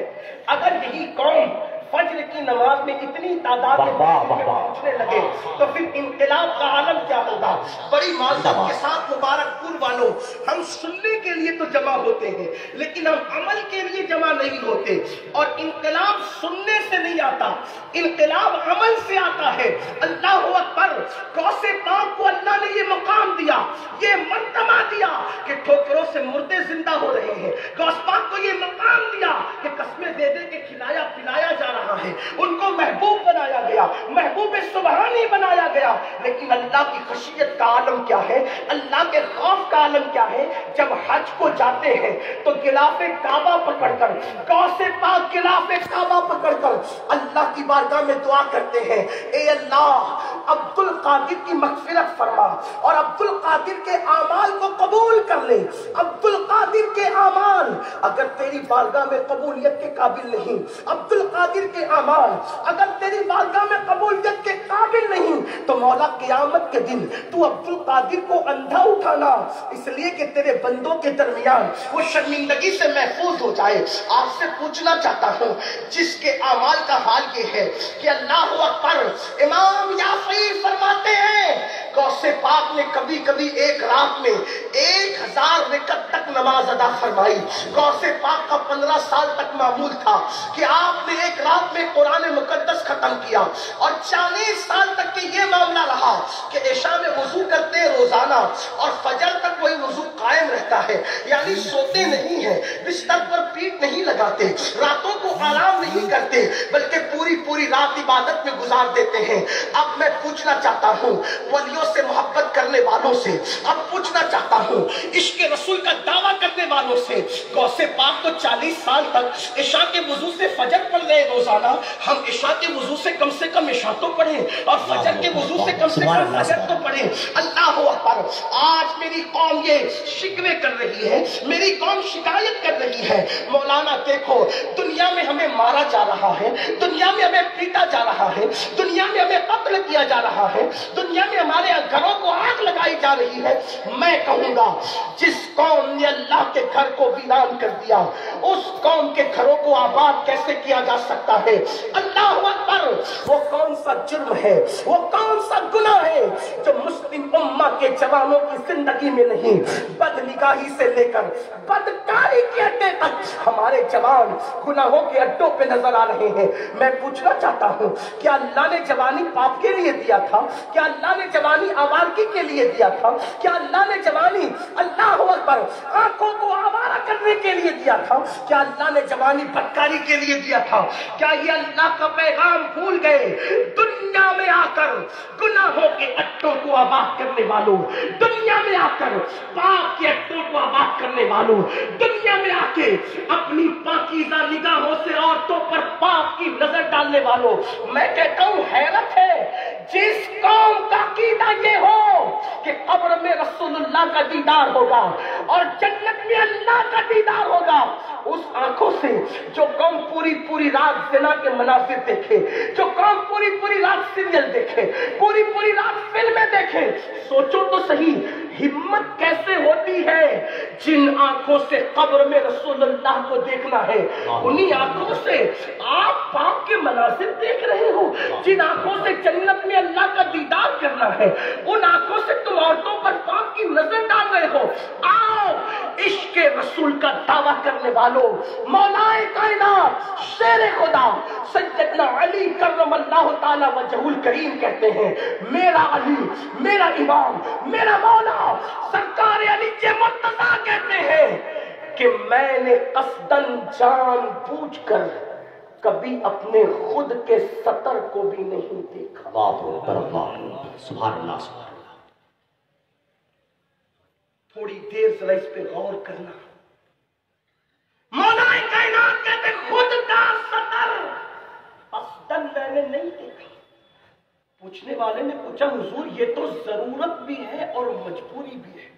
اگر یہی قوم فجر کی نماز میں اتنی تعداد میں پہنچنے لگے تو پھر انقلاب کا عالم کیا ہوگا۔ بڑی معذرت کے ساتھ مبارک پور والوں، ہم سننے کے لیے تو جمع ہوتے ہیں لیکن ہم عمل کے لیے جمع نہیں ہوتے، اور انقلاب سننے سے نہیں آتا، انقلاب عمل سے آتا ہے۔ اللہ اکبر، غوث پاک کو اللہ نے یہ مقام دیا، یہ مرتبہ دیا کہ ٹھوکروں سے مردے زندہ ہو رہے ہیں۔ غوث پاک کو یہ مقام دیا کہ قسمیں دے دے کے کھلایا پلایا جا رہا ہے، ان کو محبوب بنایا گیا، محبوب سبحانی بنایا گیا۔ لیکن اللہ کی خشیت کا عالم کیا ہے، اللہ کے خوف کا عالم کیا ہے؟ جب حج کو جاتے ہیں تو غلاف کعبہ پکڑ کر، غوث پاک غلاف کعبہ پکڑ کر اللہ کی بارگاہ میں دعا کرتے ہیں، اے اللہ عبد القادر کی مغفرت فرما اور عبد القادر کے اعمال کو قبول کر لے۔ عبد القادر کے اعمال اگر تیری بارگاہ میں قبولیت کے قابل نہیں، عبد القادر کے اعمال اگر تیری بارگاہ میں قبولیت کے قابل نہیں، تو مولا قیامت کے دن تو عبد القادر کو اندھا اٹھانا، اس لیے کہ تیرے بندوں کے درمیان وہ شرمندگی سے محفوظ ہو جائے۔ آپ سے پوچھنا چاہتا ہوں، جس کے اعمال کا حال یہ ہے کہ اللہ اکبر، امام یافعی فرماتے ہیں غوث پاک نے کبھی کبھی ایک رات میں 1000 رکعت تک نماز ادا فرمائی۔ غوث پاک کا 15 سال تک معمول تھا کہ آپ نے ایک رات میں قرآن مقدس ختم کیا، اور 40 سال تک کہ یہ معاملہ رہا کہ عشاء میں وضو کرتے روزانہ اور فجر تک وہی وضو قائم رہتا ہے، یعنی سوتے نہیں ہیں، بستر پر پیٹ نہیں لگاتے، راتوں کو آرام نہیں کرتے، بلکہ پوری رات عبادت میں گزار دیتے ہیں۔ اب میں پوچھنا چاہتا ہوں ولیوں سے محبت کرنے والوں سے، اب پوچھنا چاہتا ہوں عشق رسول کا دعویٰ کرنے والوں سے، غوث پاک تو 40 سال تک عشاء کے وضو سے فجر پڑھ رہے روزانہ، ہم عشاء کے وضو سے کم عشاء تو پڑھیں اور فجر کے وضو سے کم فجر تو پڑھیں۔ اللہ اکبر، آج میری قوم یہ شکوے کر رہی ہے، میری قوم شکایت کر رہی ہے، مولانا دیکھو دنیا میں ہمیں مارا جا رہا ہے، دنیا میں ہمیں پیٹا جا رہا ہے، دنیا میں ہمیں قتل کیا جا رہا ہے، دنیا میں ہمارے گھروں کو آگ لگائی جا رہی ہے۔ میں کہوں گا جس قوم نے اللہ کے گھر کو ویران کر دیا، اس قوم کے گھروں کو آباد کیسے کیا جا سکتا ہے؟ اللہ اکبر! وہ کون سا جرم ہے، وہ کون سا گناہ ہے جو مسلم امہ کے جوانوں کی زندگی میں نہیں؟ بد نگاہی سے لے کر بدکاری کے اڈے تک ہمارے جوان گناہوں کے اڈوں پہ نظر آ رہے ہیں۔ میں پوچھنا چاہتا ہوں، کیا اللہ نے جوانی پاپ کے لیے دیا تھا؟ کیا اللہ نے جوانی آوارگی کے لیے دیا تھا؟ کیا اللہ نے جوانی، اللہ اکبر، آنکھوں کو آوارہ کرنے کے لیے دیا تھا؟ کیا اللہ نے جوانی بدکاری کے لیے دیا تھا؟ کیا یہ اللہ کا پیغام بھول گئے؟ دنیا میں آ کر گناہوں کے اڈوں کو آباد کرنے والوں، دنیا میں آ کر پاپ کے اڈوں کو آباد کرنے والوں، دنیا میں آ کے اپنی پاکیزہ نگاہوں سے عورتوں پر پاپ کی نظر ڈالنے والوں، میں کہتا ہوں حیرت ہے جس قوم کا عقیدہ یہ ہو کہ قبر میں رسول اللہ کا دیدار ہوگا اور جنت میں اللہ کا دیدار ہوگا، اس آنکھوں سے جو قوم پوری رات زنا کے مناظر دیکھے، جو قوم پوری رات سیریل دیکھے، پوری رات فلمیں دیکھے، سوچو تو صحیح ہمت کیسے ہوتی ہے جن آنکھوں سے قبر میں رسول اللہ کو دیکھنا ہے، انہی آنکھوں سے آپ پاپ کے مناظر دیکھ رہے ہو، جن آنکھوں سے جنت میں اللہ کا دیدار کرنا ہے، ان آنکھوں سے تم عورتوں پر پاپ کی نظر ڈال رہے ہو۔ آؤ عشق رسول کا دعویٰ کرنے والوں، مولا کائنات شیر خدا سیدنا علی کرم اللہ تعالی وجہہ الکریم کہتے ہیں، میرا علی، میرا امام، میرا مولا سرکار علی مرتضیٰ کہتے ہیں کہ میں نے قصداً جان بوجھ کر کبھی اپنے خود کے سطر کو بھی نہیں دیکھا۔ اللہ اکبر، اللہ اکبر، سبحان اللہ، سبحان اللہ۔ تھوڑی دیر ذرا اس پہ غور کرنا۔ مولا کائنات کہتے خود کا سطر قصداً میں نے نہیں دیکھا۔ پوچھنے والے نے پوچھا حضور یہ تو ضرورت بھی ہے اور مجبوری بھی ہے۔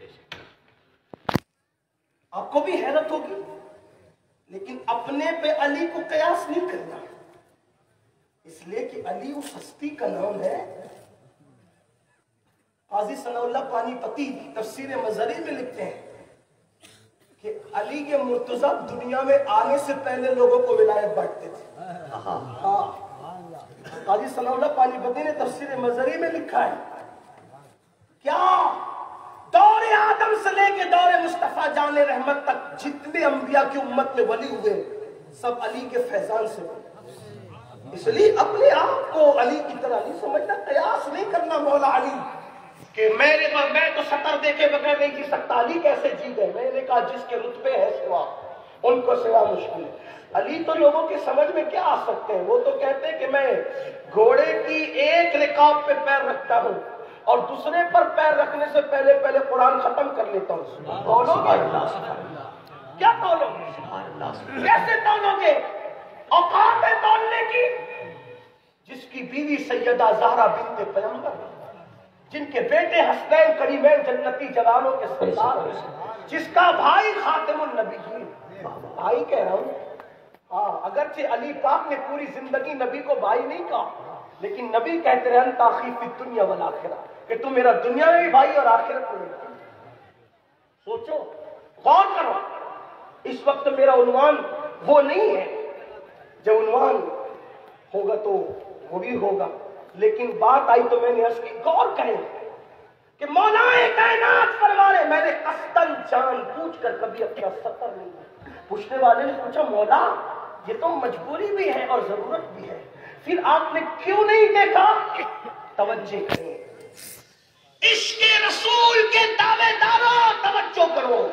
آپ کو بھی حیرت ہوگی، لیکن اپنے پہ علی کو قیاس نہیں کرنا، اس لیے کہ علی اس ہستی کا نام ہے۔ قاضی ثناء اللہ پانی پتی تفسیر مظہری میں لکھتے ہیں کہ علی کے مرتضیٰ دنیا میں آنے سے پہلے لوگوں کو ولایت بانٹتے تھے۔ ہاں، قاضی ثناء اللہ پانی پتی نے تفسیر مظہری میں لکھا ہے کیا دور آدم سے لے کے دور مصطفیٰ جان رحمت تک جتنے انبیاء کی امت میں ولی ہوئے سب علی کے فیضان سے ہوئے۔ اس لیے اپنے آپ کو علی کی طرح نہیں سمجھنا، قیاس نہیں کرنا مولا علی کہ میرے پر میں تو سطر دیکھے بغیر نہیں جی سکتا، علی کیسے جی گئے؟ میں نے کہا جس کے رتبے ہے سوا ان کو سوا مشکل ہے۔ علی تو لوگوں کی سمجھ میں کیا آ سکتے ہیں، وہ تو کہتے ہیں کہ میں گھوڑے کی ایک رکاب پہ پیر رکھتا ہوں اور دوسرے پر پیر رکھنے سے پہلے قرآن ختم کر لیتا ہوں۔ تولو گے؟ کیا تولو گے؟ کیسے تولو گے؟ اوقات ہے تولنے کی؟ جس کی بیوی سیدہ زہرا بنت پیغمبر، جن کے بیٹے حسنین کریمین جنتی جوانوں کے سردار، جس کا بھائی خاتم النبیین، بھائی کہہ رہا ہوں، ہاں اگرچہ علی پاک نے پوری زندگی نبی کو بھائی نہیں کہا، لیکن نبی کہتے رہے انت اخی فی الدنیا والآخرہ، کہ تم میرا دنیا میں بھی بھائی اور آخرت میں بھی۔ سوچو، غور کرو، اس وقت میرا عنوان وہ نہیں ہے، جب عنوان ہوگا تو وہ بھی ہوگا، لیکن بات آئی تو میں نے عرض کی غور کریں کہ مولا کائنات فرما رہے میں نے قصداً جان بوجھ کر کبھی اپنا سطر نہیں دیکھا۔ پوچھنے والے نے پوچھا مولا یہ تو مجبوری بھی ہے اور ضرورت بھی ہے، پھر آپ نے کیوں نہیں دیکھا؟ توجہ کریں، عشق رسول کے دعوے داروں توجہ کرو۔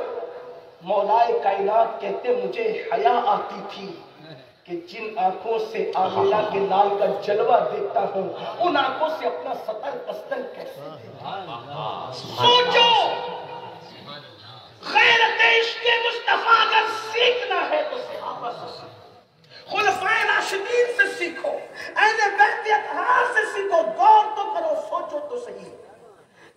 مولا کائنات کہتے مجھے حیا آتی تھی کہ جن آنکھوں سے آمنہ کے لال کا جلوہ دیکھتا ہوں ان آنکھوں سے اپنا سطر قصداً کیسے دیکھتا۔ سوچو، غیرت عشق مصطفیٰ اگر سیکھنا ہے تو صحابہ سے سیکھو، خلفائے راشدین سے سیکھو، اہل بیت اطہار سے سیکھو۔ غور تو کرو، سوچو تو صحیح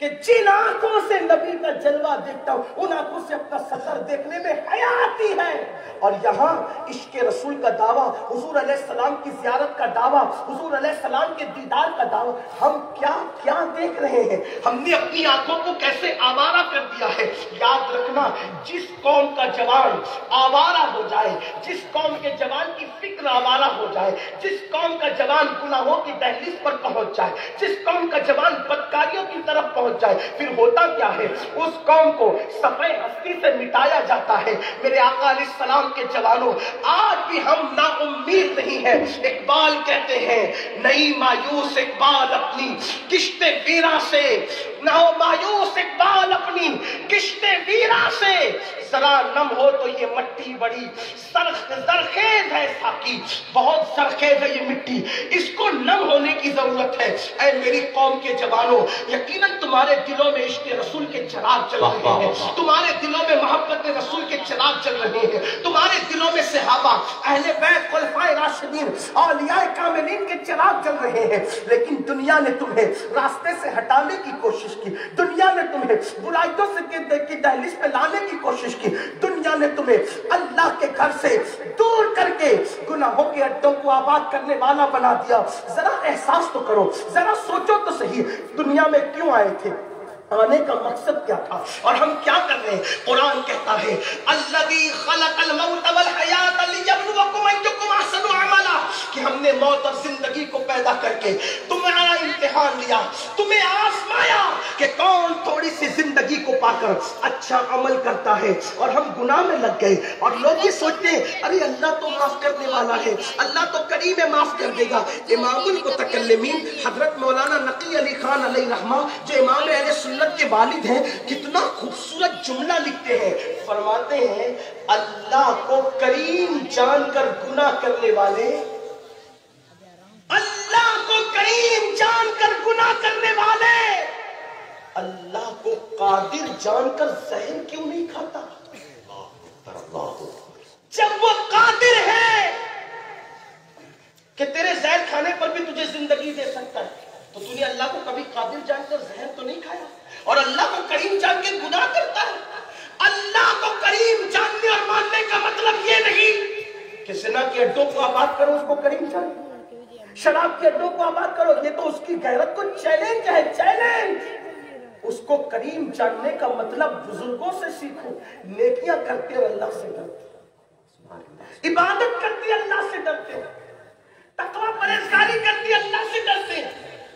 کہ جن آنکھوں سے نبی کا جلوہ دیکھتا ہوں ان آنکھوں سے اپنا سفر دیکھنے میں حیا آتی ہے. اور یہاں عشق رسول کا دعویٰ، حضور علیہ السلام کی زیارت کا دعویٰ، حضور علیہ السلام کے دیدار کا دعویٰ. ہم کیا کیا دیکھ رہے ہیں؟ ہم نے اپنی آنکھوں کو کیسے آوارہ کر دیا ہے. یاد رکھنا، جس قوم کا جوان آوارہ ہو جائے، جس قوم کے جوان کی فکر آوارہ ہو جائے، جس قوم کا جوان گناہوں کی دہلیز پر پہنچ جائے، جس قوم کا جوان بدکاریوں کی طرف پہنچ جائے، پھر ہوتا کیا ہے؟ اس قوم کو صفحہ ہستی سے مٹایا جاتا ہے. میرے آقا علیہ السلام کے جوانوں، آج بھی ہم نا امید نہیں ہیں. اقبال کہتے ہیں، نہیں مایوس اقبال اپنی کشت ویرا سے، نہ ہو مایوس اقبال اپنی کشت ویرا سے، ذرا نم ہو تو یہ مٹی بڑی زرخیز ہے ساقی، بہت زرخیز ہے یہ مٹی، اس کو نم ہونے کی ضرورت ہے. اے میری قوم کے جوانوں، یقیناً تمہارے دلوں میں عشق رسول کے چراغ چل رہے ہیں، تمہارے دلوں میں محبت رسول کے چراغ چل رہے ہیں، تمہارے دلوں میں صحابہ، اہل بیت، خلفائے راشدین، اولیاء کاملین کے چراغ چل رہے ہیں. لیکن دنیا نے تمہیں راستے سے ہٹانے کی کوشش کی، دنیا نے تمہیں برائیوں سے کی دہلیز پہ لانے کی کوشش کی، دنیا نے تمہیں اللہ کے گھر سے دور کر کے گناہوں کے اڈوں کو آباد کرنے والا بنا دیا. ذرا احساس تو کرو، ذرا سوچو تو صحیح، دنیا میں کیوں آئے تھے؟ آنے کا مقصد کیا تھا؟ اور ہم کیا کر رہے ہیں؟ قرآن کہتا ہے، الذی خلق الموت والحیات لیبلوکم ایکم احسن عملا، کہ ہم نے موت اور زندگی کو پیدا کر کے تمہارا امتحان لیا، تمہیں آزمایا کہ کون تھوڑی سی زندگی کو پا کر اچھا عمل کرتا ہے. اور ہم گناہ میں لگ گئے، اور لوگ یہ سوچتے ہیں ارے اللہ تو معاف کرنے والا ہے، اللہ تو کریم ہے، معاف کر دے گا. امام المتکلمین حضرت مولانا نقی علی خان علیہ رحمہ، جو امام اہل سنت کے والد ہیں، کتنا خوبصورت جملہ لکھتے ہیں. فرماتے ہیں، اللہ کو کریم جان کر گناہ کرنے والے، اللہ کو کریم جان کر گناہ کرنے والے اللہ کو قادر جان کر زہر کیوں نہیں کھاتا؟ جب وہ قادر ہے کہ تیرے زہر کھانے پر بھی تجھے زندگی دے سکتا ہے، تو تو نے اللہ کو کبھی قادر جان کر زہر تو نہیں کھایا، اور اللہ کو کریم جان کے گناہ کرتا ہے. اللہ کو کریم جاننے اور ماننے کا مطلب یہ نہیں کہ زنا کے اڈوں کو آباد کرو اس کو کریم جانو، شراب کے اڈوں کو آباد کرو، یہ تو اس کی غیرت کو چیلنج ہے، چیلنج. اس کو کریم جاننے کا مطلب بزرگوں سے سیکھو، نیکیاں کرتے ہو اللہ سے ڈرتے، عبادت کرتے اللہ سے ڈرتے، تقوی پرہیزگاری کرتے اللہ سے ڈرتے.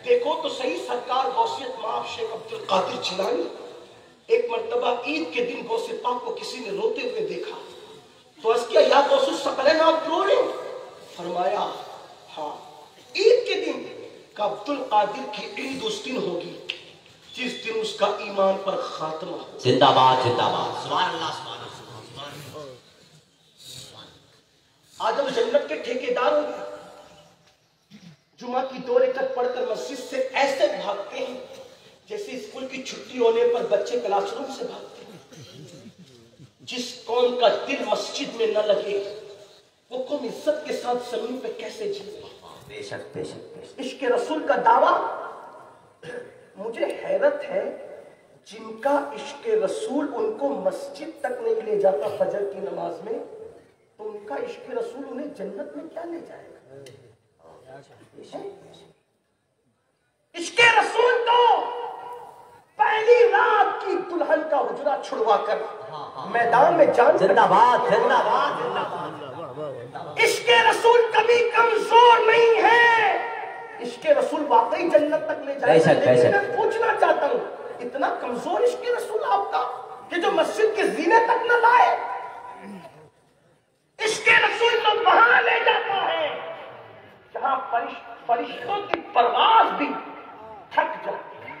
دیکھو تو صحیح سرکار غوثیت مآب شیخ عبد القادر جیلانی، ایک مرتبہ عید کے دن غوث پاک کو کسی نے روتے ہوئے دیکھا تو عرض کیا، یا غوث الثقلین آپ رو رہے ہو؟ فرمایا ہاں، عید کے دن کہ عبد القادر کی عید اس دن ہوگی جس دن اس کا ایمان پر خاتمہ ہو. زندہ باد، زندہ باد، سبحان اللہ، سبحان اللہ. آج ہم جنت کے ٹھیکیدار ہو گئے، جمعہ کی 2 رکعت پڑھ کر مسجد سے ایسے بھاگتے ہیں جیسے اسکول کی چھٹی ہونے پر بچے کلاس روم سے بھاگتے ہیں. جس قوم کا دل مسجد میں نہ لگے وہ قوم عزت کے ساتھ زمین پہ کیسے جیے؟ بے شک بے شک بے شک. عشق رسول کا دعویٰ، مجھے حیرت ہے جن کا عشق رسول ان کو مسجد تک نہیں لے جاتا فجر کی نماز میں، تو ان کا عشق رسول انہیں جنت میں کیا لے جائے گا؟ عشق رسول تو پہلی رات کی دلہن کا حجرہ چھڑوا کر میدان میں جان. زندہ باد، زندہ باد، زندہ باد. عشق رسول کبھی کمزور نہیں ہے، عشق رسول واقعی جنت تک لے جائے گا. لیکن میں پوچھنا چاہتا ہوں، اتنا کمزور عشق رسول آپ کا کہ جو مسجد کے زینے تک نہ لائے؟ عشق رسول تو وہاں لے جاتا ہے جہاں فرشتوں کی پرواز بھی تھک جاتی ہے.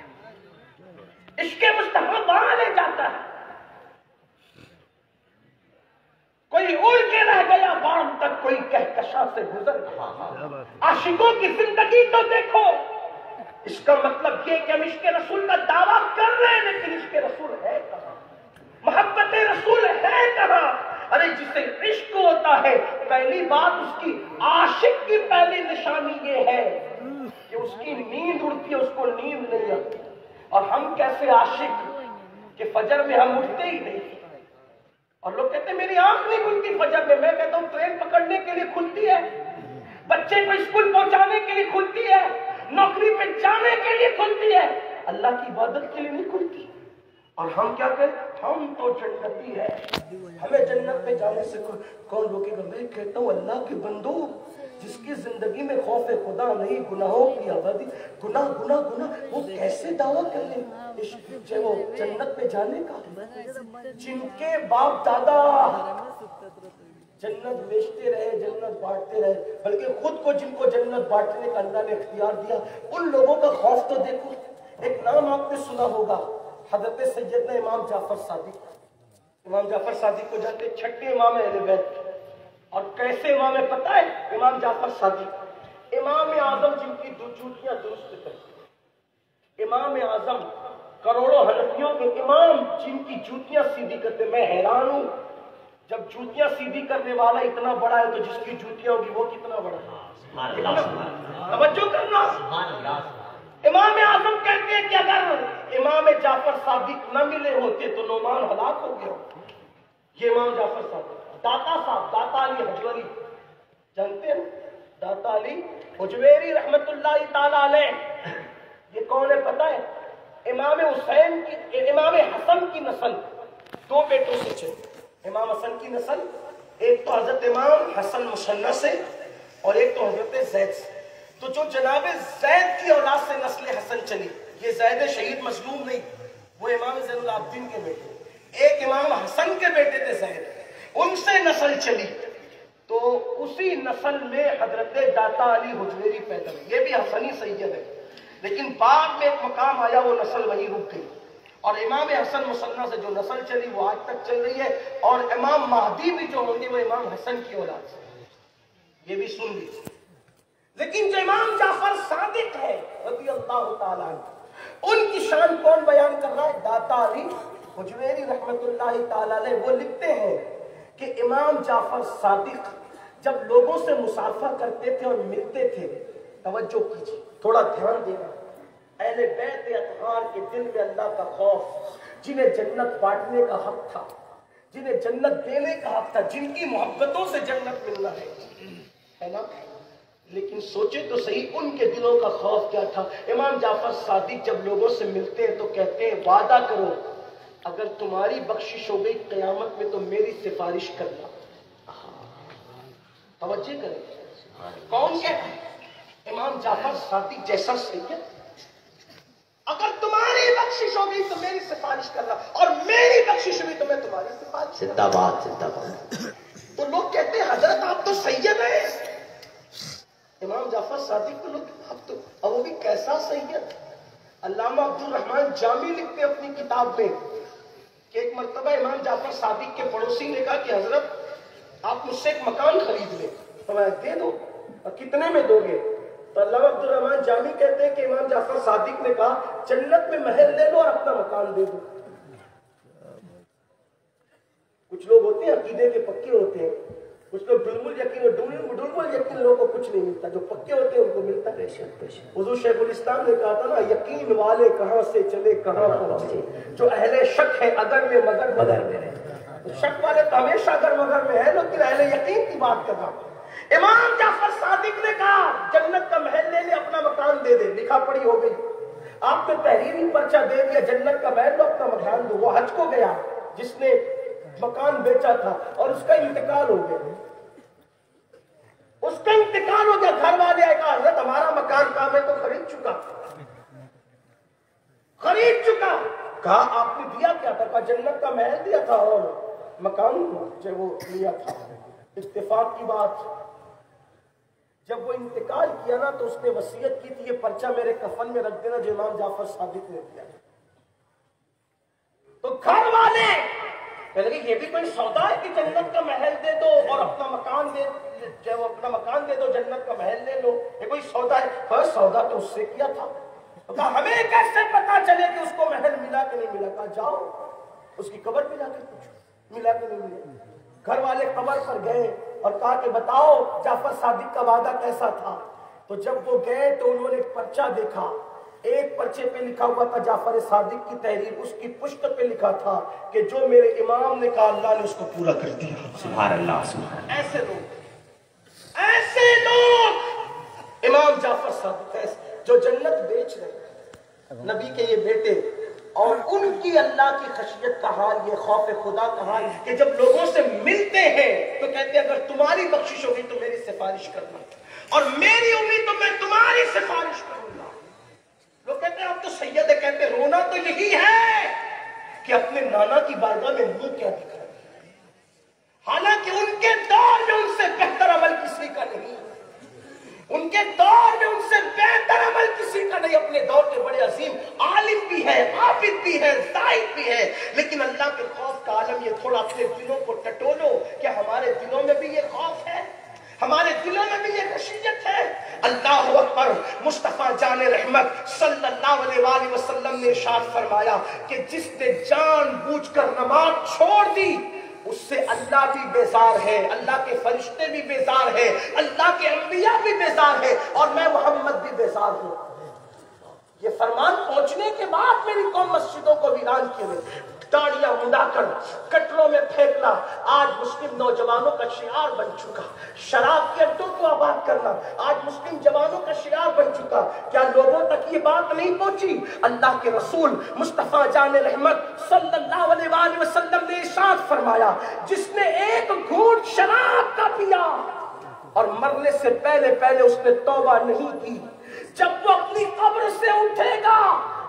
عشق مصطفیٰ وہاں لے جاتا ہے. کوئی اڑ کے رہ گیا بام تک، کوئی کہکشاں سے گزر گیا. عاشقوں کی زندگی تو دیکھو. اس کا مطلب یہ کہ ہم عشق رسول کا دعویٰ کر رہے ہیں لیکن عشق رسول ہے کہاں؟ محبت رسول ہے کہاں؟ ارے جسے عشق ہوتا ہے پہلی بات اس کی عاشق کی پہلی نشانی یہ ہے کہ اس کی نیند اڑتی ہے، اس کو نیند نہیں آتی. اور ہم کیسے عاشق کہ فجر میں ہم اٹھتے ہی نہیں. اور لوگ کہتے ہیں میری آنکھ نہیں کھلتی فجر میں. میں کہتا ہوں ٹرین پکڑنے کے لیے کھلتی ہے, بچے کو اسکول پہنچانے کے لیے کھلتی ہے, نوکری پہ جانے کے لیے کھلتی ہے, اللہ کی عبادت کے لیے نہیں کھلتی. اور ہم کیا کہتے, ہم تو جنتی ہے, ہمیں جنت میں جانے سے کون روکے گا. میں کہتا ہوں اللہ کے بندو, جس کی زندگی میں خوف خدا نہیں, گناہوں کی آبادی, گناہ گناہ گناہ, وہ کیسے دعویٰ کر لیں وہ جنت میں جانے کا؟ جن کے باپ دادا جنت بیچتے رہے, جنت بانٹتے رہے, بلکہ خود کو جن کو جنت بانٹنے کا اللہ نے اختیار دیا, ان لوگوں کا خوف تو دیکھو. ایک نام آپ نے سنا ہوگا, حضرت سیدنا امام جعفر صادق. امام جعفر صادق کو جاتے چھٹے امام اہل بیت. اور کیسے امام ہے پتہ ہے؟ امام جعفر صادق امام اعظم جن کی جوتیاں درست کرتے, امام اعظم کروڑوں حنفیوں کے امام جن کی جوتیاں سیدھی کرتے. میں حیران ہوں, جب جوتیاں سیدھی کرنے والا اتنا بڑا ہے تو جس کی جوتیاں ہوگی وہ کتنا بڑا ہے. توجہ کرنا. امام اعظم کہتے ہیں کہ اگر امام جعفر صادق نہ ملے ہوتے تو نعمان ہلاک ہو گیا. یہ امام جعفر صادق. داتا صاحب, داتا علی حجویری جانتے ہیں, داتا علی حجویری رحمت اللہ تعالی علیہ, یہ کون ہے پتہ ہے؟ امام حسین کی, امام حسن کی نسل, دو بیٹوں سے چلی. امام حسن کی نسل, ایک تو حضرت امام حسن مصنع سے اور ایک تو حضرت زید سے. تو جو جناب زید کی اولاد سے نسل حسن چلی, یہ زید شہید مظلوم نہیں, وہ امام زین العابدین کے بیٹے, ایک امام حسن کے بیٹے تھے زید, ان سے نسل چلی. تو اسی نسل میں حضرت داتا علی حجویری پیدا ہوئے. یہ بھی حسنی سید ہے, لیکن بعد میں ایک مقام آیا, وہ نسل وہیں رک گئی. اور امام حسن مصنع سے جو نسل چلی وہ آج تک چل رہی ہے. اور امام مہدی بھی جو ہوں گے وہ امام حسن کی اولاد سے. یہ بھی سن لیجیے. لیکن جو امام جعفر صادق ہے رضی اللہ تعالیٰ عنہ, ان کی شان کون بیان کر رہا ہے؟ داتا علی حجویری رحمت اللہ تعالیٰ علیہ. وہ لکھتے ہیں کہ امام جعفر صادق جب لوگوں سے مصافحہ کرتے تھے اور ملتے تھے, توجہ کیجیے, تھوڑا دھیان دینا, اہل بیت اطہار کے دل میں اللہ کا خوف, جنہیں جنت بانٹنے کا حق تھا, جنہیں جنت دینے کا حق تھا, جن کی محبتوں سے جنت ملنا ہے نا. لیکن سوچے تو صحیح, ان کے دلوں کا خوف کیا تھا. امام جعفر صادق جب لوگوں سے ملتے ہیں تو کہتے ہیں وعدہ کرو اگر تمہاری بخشش ہو گئی قیامت میں تو میری سفارش کرنا. توجہ کریں, کون کہتا ہے؟ امام جعفر صادق جیسا سید, اگر تمہاری بخشش ہو گئی تو میری سفارش کرنا, اور میری بخشش ہوئی تو میں تمہاری سفارش. زندہ باد, زندہ باد. تو لوگ کہتے ہیں حضرت آپ تو سید ہیں. امام جعفر صادق کو لوگ اب تو, اب وہ بھی کیسا سید. علامہ عبد الرحمن جامی لکھتے اپنی کتاب میں کہ ایک مرتبہ امام جعفر صادق کے پڑوسی نے کہا کہ حضرت آپ مجھ سے ایک مکان خرید لیں. تو میں دے دو, اور کتنے میں دو گے؟ تو علامہ عبد الرحمن جامی کہتے ہیں کہ امام جعفر صادق نے کہا جنت میں محل لے لو اور اپنا مکان دے دو. کچھ لوگ ہوتے ہیں عقیدے کے پکے ہوتے ہیں, کچھ لوگ ڈلمل یقین, ڈلمل یقین لوگوں کو کچھ نہیں ملتا, جو پکے ہوتے ہیں ان کو ملتا ہے. حضور شیخ الاسلام نے کہا تھا نا, یقین والے کہاں سے چلے کہاں پہنچے, جو اہل شک ہے اگر میں مگر میں. شک والے تو ہمیشہ اگر مگر میں ہے, لیکن اہل یقین کی بات کر رہا ہوں. امام جعفر صادق نے کہا جنت کا محل لے لے, اپنا مکان دے دے. لکھا پڑھی ہو گئی, آپ نے تحریری پرچہ دے دیا, جنت کا محل لو اپنا مکان دو. وہ حج کو گیا جس نے مکان بیچا تھا اور اس کا انتقال ہو گیا, اس کا انتقال ہو گیا. گھر والے آئے کہا حضرت ہمارا مکان کہاں, میں تو خرید چکا. کہا آپ نے دیا کیا تھا؟ کہا جنت کا محل دیا تھا اور مکان جو وہ لیا تھا. اتفاق کی بات, جب وہ انتقال کیا نا تو اس نے وصیت کی تھی یہ پرچہ میرے کفن میں رکھ دینا جو امام جعفر صادق نے دیا. تو گھر والے کہنے لگے یہ بھی کوئی سودا ہے کہ جنت کا محل دے دو اور اپنا مکان دے, جو اپنا مکان دے دو جنت کا محل لے لو, یہ کوئی سودا ہے؟ فرض سودا تو اس سے کیا تھا. تو کہا ہمیں کیسے پتا چلے کہ اس کو محل ملا کہ نہیں ملا؟ کہا جاؤ اس کی قبر پہ جا کے پوچھو ملا کہ نہیں ملا. گھر والے قبر پر گئے اور کہا کہ بتاؤ جعفر صادق کا وعدہ کیسا تھا. تو جب وہ گئے تو انہوں نے ایک پرچہ دیکھا ایک پرچے پہ لکھا ہوا تھا جعفر صادق کی تحریر، اس کی پشت پہ لکھا تھا کہ جو میرے امام نے کہا اللہ نے اس کو پورا کر دیا۔ سبحان اللہ سبحان ایسے لوگ امام جعفر صادق ہے جو جنت بیچ رہے ہیں، نبی کے یہ بیٹے، اور ان کی اللہ کی خشیت کا حال، یہ خوف خدا کا حال کہ جب لوگوں سے ملتے ہیں تو کہتے ہیں اگر تمہاری بخشش ہوگی تو میری سفارش کرنا، اور میری امید تو میں تمہاری سفارش کروں گا۔ لوگ کہتے ہیں اب تو سید ہے، کہتے ہیں رونا تو یہی ہے کہ اپنے نانا کی بارگاہ میں منہ کیا دکھا، حالانکہ ان کے دور میں ان سے بہتر عمل کسی کا نہیں، ان کے دور میں ان سے بہتر عمل کسی کا نہیں۔ اپنے دور کے بڑے عظیم عالم بھی ہے، عابد بھی ہے، زاہد بھی ہے، لیکن اللہ کے خوف کا عالم یہ تھوڑا اپنے دلوں کو ٹٹولو کہ ہمارے دلوں میں بھی یہ خوف ہے، ہمارے دلوں میں بھی یہ خشیت ہے۔ اللہ اکبر۔ مصطفیٰ جان رحمت صلی اللہ علیہ وآلہ وسلم نے ارشاد فرمایا کہ جس نے جان بوجھ کر نماز چھوڑ دی اس سے اللہ بھی بیزار ہے، اللہ کے فرشتے بھی بیزار ہیں، اللہ کے انبیاء بھی بیزار ہیں، اور میں محمد بھی بیزار ہوں۔ یہ فرمان پہنچنے کے بعد میری قوم مسجدوں کو ویران کیے ہوئے، داڑیاں مڈا کر کٹروں میں پھینکنا آج مسلم نوجوانوں کا شعار بن چکا، شراب کے اڈوں کو آباد کرنا آج مسلم جوانوں کا شعار بن چکا۔ کیا لوگوں تک یہ بات نہیں پہنچی؟ اللہ کے رسول مصطفیٰ جان رحمت صلی اللہ علیہ وآلہ وسلم نے ارشاد فرمایا جس نے ایک گھونٹ شراب کا پیا اور مرنے سے پہلے اس نے توبہ نہیں کی، جب وہ اپنی قبر سے اٹھے گا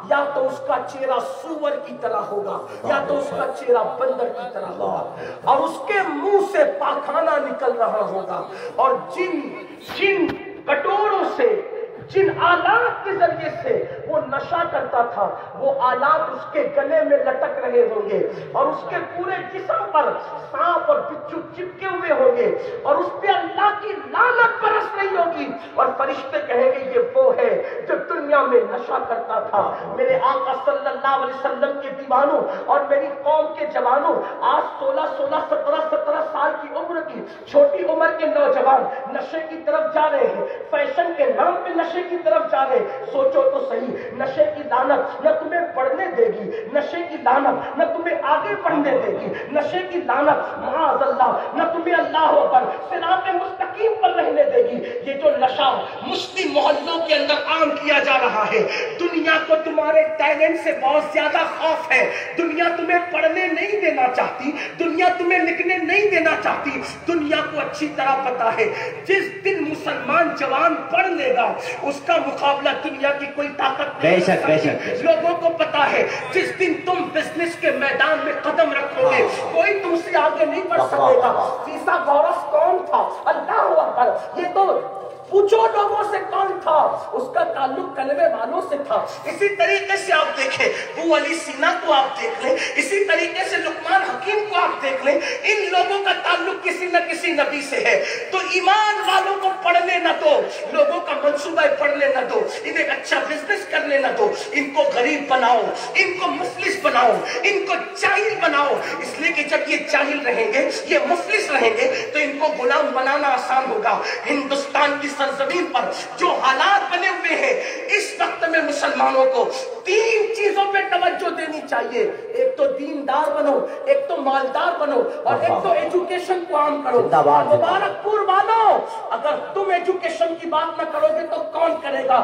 یا تو اس کا چہرہ سور کی طرح ہوگا یا تو اس کا چہرہ بندر کی طرح ہوگا، اور اس کے منہ سے پاخانہ نکل رہا ہوگا، اور جن کٹوروں سے، جن آلات کے ذریعے سے وہ نشہ کرتا تھا وہ آلات اس کے گلے میں لٹک رہے ہوں گے، اور اس کے پورے جسم پر سانپ اور بچھو چپکے ہوئے ہوں گے، اور اس پہ اللہ کی لعنت برس رہی ہوگی، اور فرشتے کہیں گے یہ وہ ہے جو دنیا میں نشہ کرتا تھا۔ میرے آقا صلی اللہ علیہ وسلم کے دیوانوں اور میری قوم کے جوانوں، آج 17 سال کی عمر کی چھوٹی عمر کے نوجوان نشے کی طرف جا رہے ہیں، فیشن کے نام پہ نشے کی طرف جا رہے۔ سوچو تو صحیح، نشے کی لعنت نہ تمہیں پڑھنے دے گی، نشے کی لعنت نہ تمہیں آگے پڑھنے دے گی، نشے کی لعنت معاذ اللہ نہ تمہیں اللہ پر صراط مستقیم پر رہنے دے گی۔ یہ جو نشہ مسلم محلوں کے اندر عام کیا جا رہا ہے، دنیا کو تمہارے ٹیلنٹ سے بہت زیادہ خوف ہے، دنیا تمہیں پڑھنے نہیں دینا چاہتی، دنیا تمہیں لکھنے نہیں دینا چاہتی۔ دنیا کو اچھی طرح پتا ہے جس دن مسلمان جوان پڑھ لے گا اس کا مقابلہ دنیا کی کوئی طاقت نہیں کر سکتی۔ لوگوں کو پتا ہے جس دن تم بزنس کے میدان میں قدم رکھو گے کوئی تم سے آگے نہیں بڑھ سکے گا۔ فیثاغورس کون تھا؟ اللہ اکبر۔ یہ تو پوچھو لوگوں سے کون تھا، اس کا تعلق کلمے والوں سے تھا۔ اسی طریقے سے آپ دیکھیں ابو علی سینا کو آپ دیکھ لیں، اسی طریقے سے لقمان حکیم کو آپ دیکھ لیں، ان لوگوں کا تعلق کسی نہ کسی نبی سے ہے۔ تو ایمان والوں کو پڑھنے نہ دو، لوگوں کا منصوبہ پڑھنے نہ دو، انہیں اچھا بزنس کرنے نہ دو، ان کو غریب بناؤ، ان کو مفلس بناؤ، ان کو جاہل بناؤ، اس لیے کہ جب یہ جاہل رہیں گے، یہ مفلس رہیں گے تو ان کو غلام بنانا آسان ہوگا۔ ہندوستان کی سرزمین پر جو حالات بنے ہوئے ہیں اس وقت میں مسلمانوں کو 3 چیزوں پہ توجہ دینی چاہیے۔ ایک تو دیندار بنو، ایک تو مالدار بنو، اور ایک تو ایجوکیشن کو عام کرو۔ مبارک پور والوں، اگر تم ایجوکیشن کی بات نہ کرو گے تو کون کرے گا؟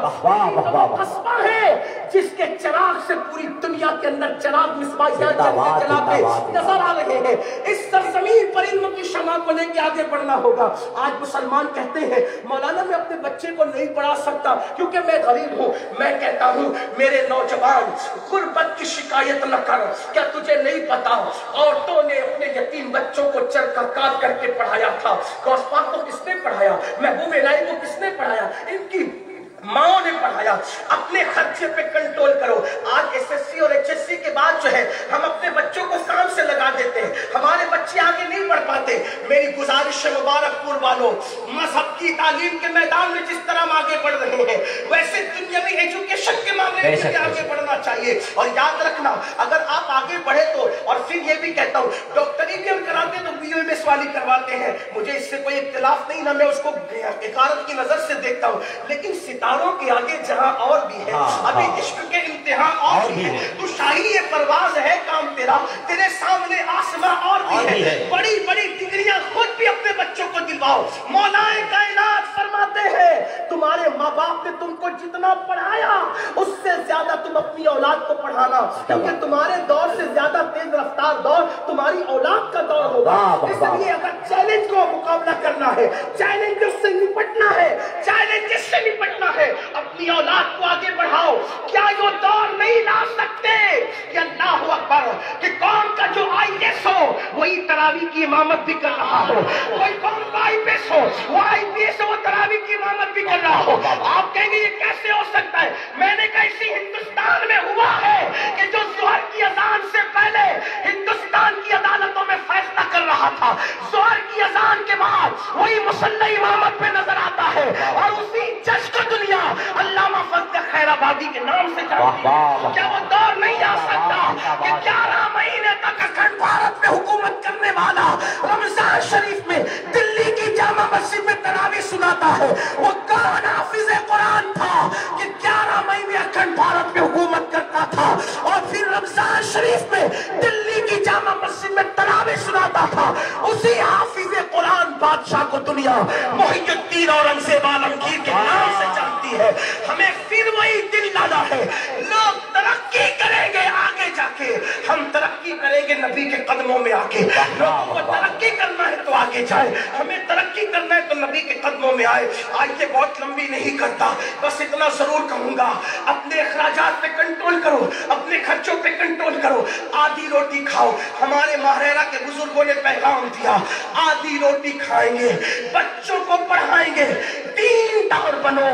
قصبہ ہے جس کے چراغ سے پوری دنیا کے اندر چراغ مصباحیات جلاتے نظر آ رہے ہیں۔ اس سرزمین پر علم کی شمع کو لے کے آگے بڑھنا ہوگا۔ آج مسلمان کہتے ہیں مولانا میں اپنے بچے کو نہیں پڑھا سکتا کیونکہ میں غریب ہوں۔ میں کہتا ہوں میرے نوجوان غربت کی شکایت نہ کر۔ کیا تجھے نہیں پتا عورتوں نے اپنے یتیم بچوں کو چرخہ کاٹ کر کے پڑھایا تھا؟ غوث پاک کو کس نے پڑھایا؟ محبوب الہی کو کس نے پڑھایا؟ ان کی ماں نے پڑھایا۔ اپنے خرچے پہ کنٹرول کرو۔ آج SSC اور HSC کے بعد جو ہے ہم اپنے بچوں کو کام سے لگا دیتے ہیں، ہمارے بچے آگے نہیں بڑھ پاتے۔ میری گزارش ہے مبارک پور والوں، مذہب کی تعلیم کے میدان میں جس طرح ہم آگے بڑھ رہے ہیں ویسے دنیاوی ایجوکیشن کے معاملے میں آگے بڑھنا چاہیے۔ اور یاد رکھنا اگر آپ آگے بڑھے تو، اور پھر یہ بھی کہتا ہوں ڈاکٹری بھی ہم کراتے تو BA میں والی کرواتے ہیں، مجھے اس سے کوئی اختلاف نہیں، نہ میں اس کو حقارت کی نظر سے دیکھتا ہوں، لیکن ستاروں کے آگے جہاں اور بھی ہے، ابھی عشق کے امتحان اور بھی ہے، تو شاہی پرواز ہے کام تیرا، تیرے سامنے آسماں اور بھی ہے، بڑی بڑی ڈگریاں خود بھی اپنے بچوں کو دلواؤ۔ مولا کائنات فرماتے ہیں تمہارے ماں باپ نے تم کو جتنا پڑھایا اس سے زیادہ تم اپنی اولاد کو پڑھانا، کیونکہ تمہارے دور سے زیادہ تیز رفتار دور تمہاری اولاد کا دور ہوگا۔ اس لیے اگر چیلنج کو مقابلہ کرنا ہے، چیلنج سے نپٹنا ہے، چیلنج سے نپٹنا ہے، اپنی اولاد کو آگے بڑھاؤ۔ کیا یہ دور نہیں لا سکتے کہ اللہ اکبر کہ قوم کا جو IAS ہو وہی تراویح کی امامت بھی کر رہا ہو، کوئی قوم کا IPS ہو وہ IPS وہ تراویح کی امامت بھی کر رہا ہو؟ آپ کہیں گے یہ کیسے ہو سکتا ہے؟ میں نے کہا اسی ہندوستان میں ہوا ہے کہ جو ظہر کی اذان سے پہلے ہندوستان کی عدالتوں میں فیصلہ کر رہا تھا، ظہر کی اذان کے بعد وہی مسلح امامت پہ نظر آتا ہے، اور اسی جج کو دنیا علامہ فضل خیر آبادی کے نام سے جانتی ہے۔ کیا وہ دور نہیں آ سکتا کہ 11 مہینے تک اکھنڈ بھارت میں حکومت کرنے والا رمضان شریف میں دلی کی جامع مسجد میں تراویح سناتا ہے؟ وہ کون حافظ قرآن تھا کہ 11 مہینے اکھنڈ بھارت میں حکومت کرتا تھا اور پھر رمضان شریف میں دلی کی جامع مسجد میں تراویح سناتا تھا؟ اسی حافظ قرآن بادشاہ کو دنیا محی الدین اورنگزیب عالمگیر کے نام سے جانتی ہے۔ ہمیں پھر وہی دن لانا ہے، لوگ ترقی کریں گے آگے جا کے، ہم ترقی کریں گے نبی کے قدموں میں آ کے۔ لوگوں کو ترقی کرنا ہے تو آگے جائے، ہمیں ترقی کرنا ہے تو نبی کے قدموں میں آئے۔ آج یہ بہت لمبی نہیں کرتا، بس اتنا ضرور کہوں گا، اپنے اخراجات پہ کنٹرول کرو، اپنے خرچوں پہ کنٹرول کرو، آدھی روٹی کھاؤ۔ ہمارے ماہرہ کے بزرگوں نے پیغام دیا، آدھی روٹی کھائیں گے، بچوں کو پڑھائیں گے، دیندار بنو،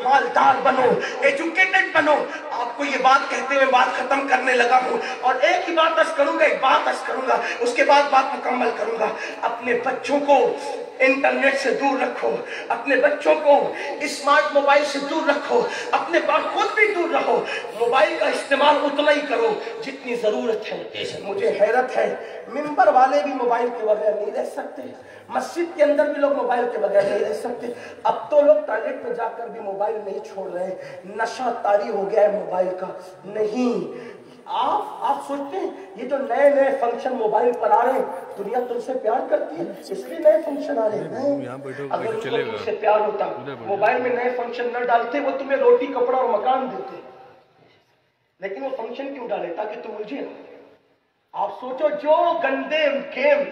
مالدار بنو، ایجوکیٹڈ بنو۔ آپ کو یہ بات کہتے ہوئے بات ختم کرنے لگا ہوں، اور ایک ہی بات عرض کروں گا، ایک بات عرض کروں گا، اس کے بعد بات مکمل کروں گا۔ اپنے بچوں کو انٹرنیٹ سے دور رکھو، اپنے بچوں کو اسمارٹ موبائل سے دور رکھو، اپنے خود بھی دور رہو۔ موبائل کا استعمال اتنا ہی کرو جتنی ضرورت ہے۔ مجھے حیرت ہے، ممبر والے بھی موبائل کے بغیر نہیں رہ سکتے، مسجد کے اندر بھی لوگ موبائل کے بغیر نہیں رہ سکتے۔ اب تو لوگ ٹوائلٹ میں جا کر بھی موبائل نہیں چھوڑ رہے، نشہ طاری ہو گیا ہے موبائل کا۔ نہیں، آپ سوچتے ہیں یہ جو نئے نئے فنکشن موبائل پر آ رہے ہیں، دنیا تم سے پیار کرتی ہے اس لیے نئے فنکشن آ رہے ہیں؟ اگر ان کو تم سے پیار ہوتا موبائل میں نئے فنکشن نہ ڈالتے، وہ تمہیں روٹی کپڑا اور مکان دیتے، لیکن وہ فنکشن کیوں ڈالے؟ تاکہ تم الجھے نا۔ آپ سوچو جو گندے گیم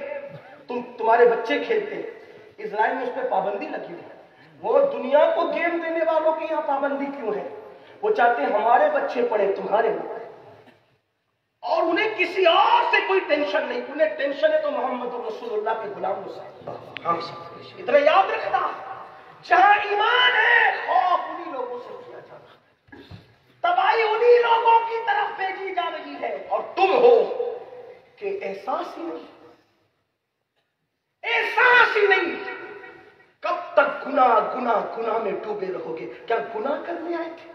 تمہارے بچے کھیلتے ہیں، اسرائیل میں اس پہ پابندی لگی ہے۔ وہ دنیا کو گیم دینے والوں کی یہاں پابندی کیوں ہے؟ وہ چاہتے ہیں ہمارے بچے پڑھے، تمہارے نہیں، اور انہیں کسی اور سے کوئی ٹینشن نہیں۔ انہیں ٹینشن ہے تو محمد رسول اللہ کے غلاموں سے۔ اتنا یاد رکھنا، جہاں ایمان ہے خوف انہی لوگوں سے کیا جاتا، تباہی انہی لوگوں کی طرف بھیجی جا رہی ہے، اور تم ہو کہ احساس ہی نہیں، احساس ہی نہیں۔ کب تک گناہ گناہ گناہ میں ڈوبے رہو گے؟ کیا گناہ کرنے آئے تھے؟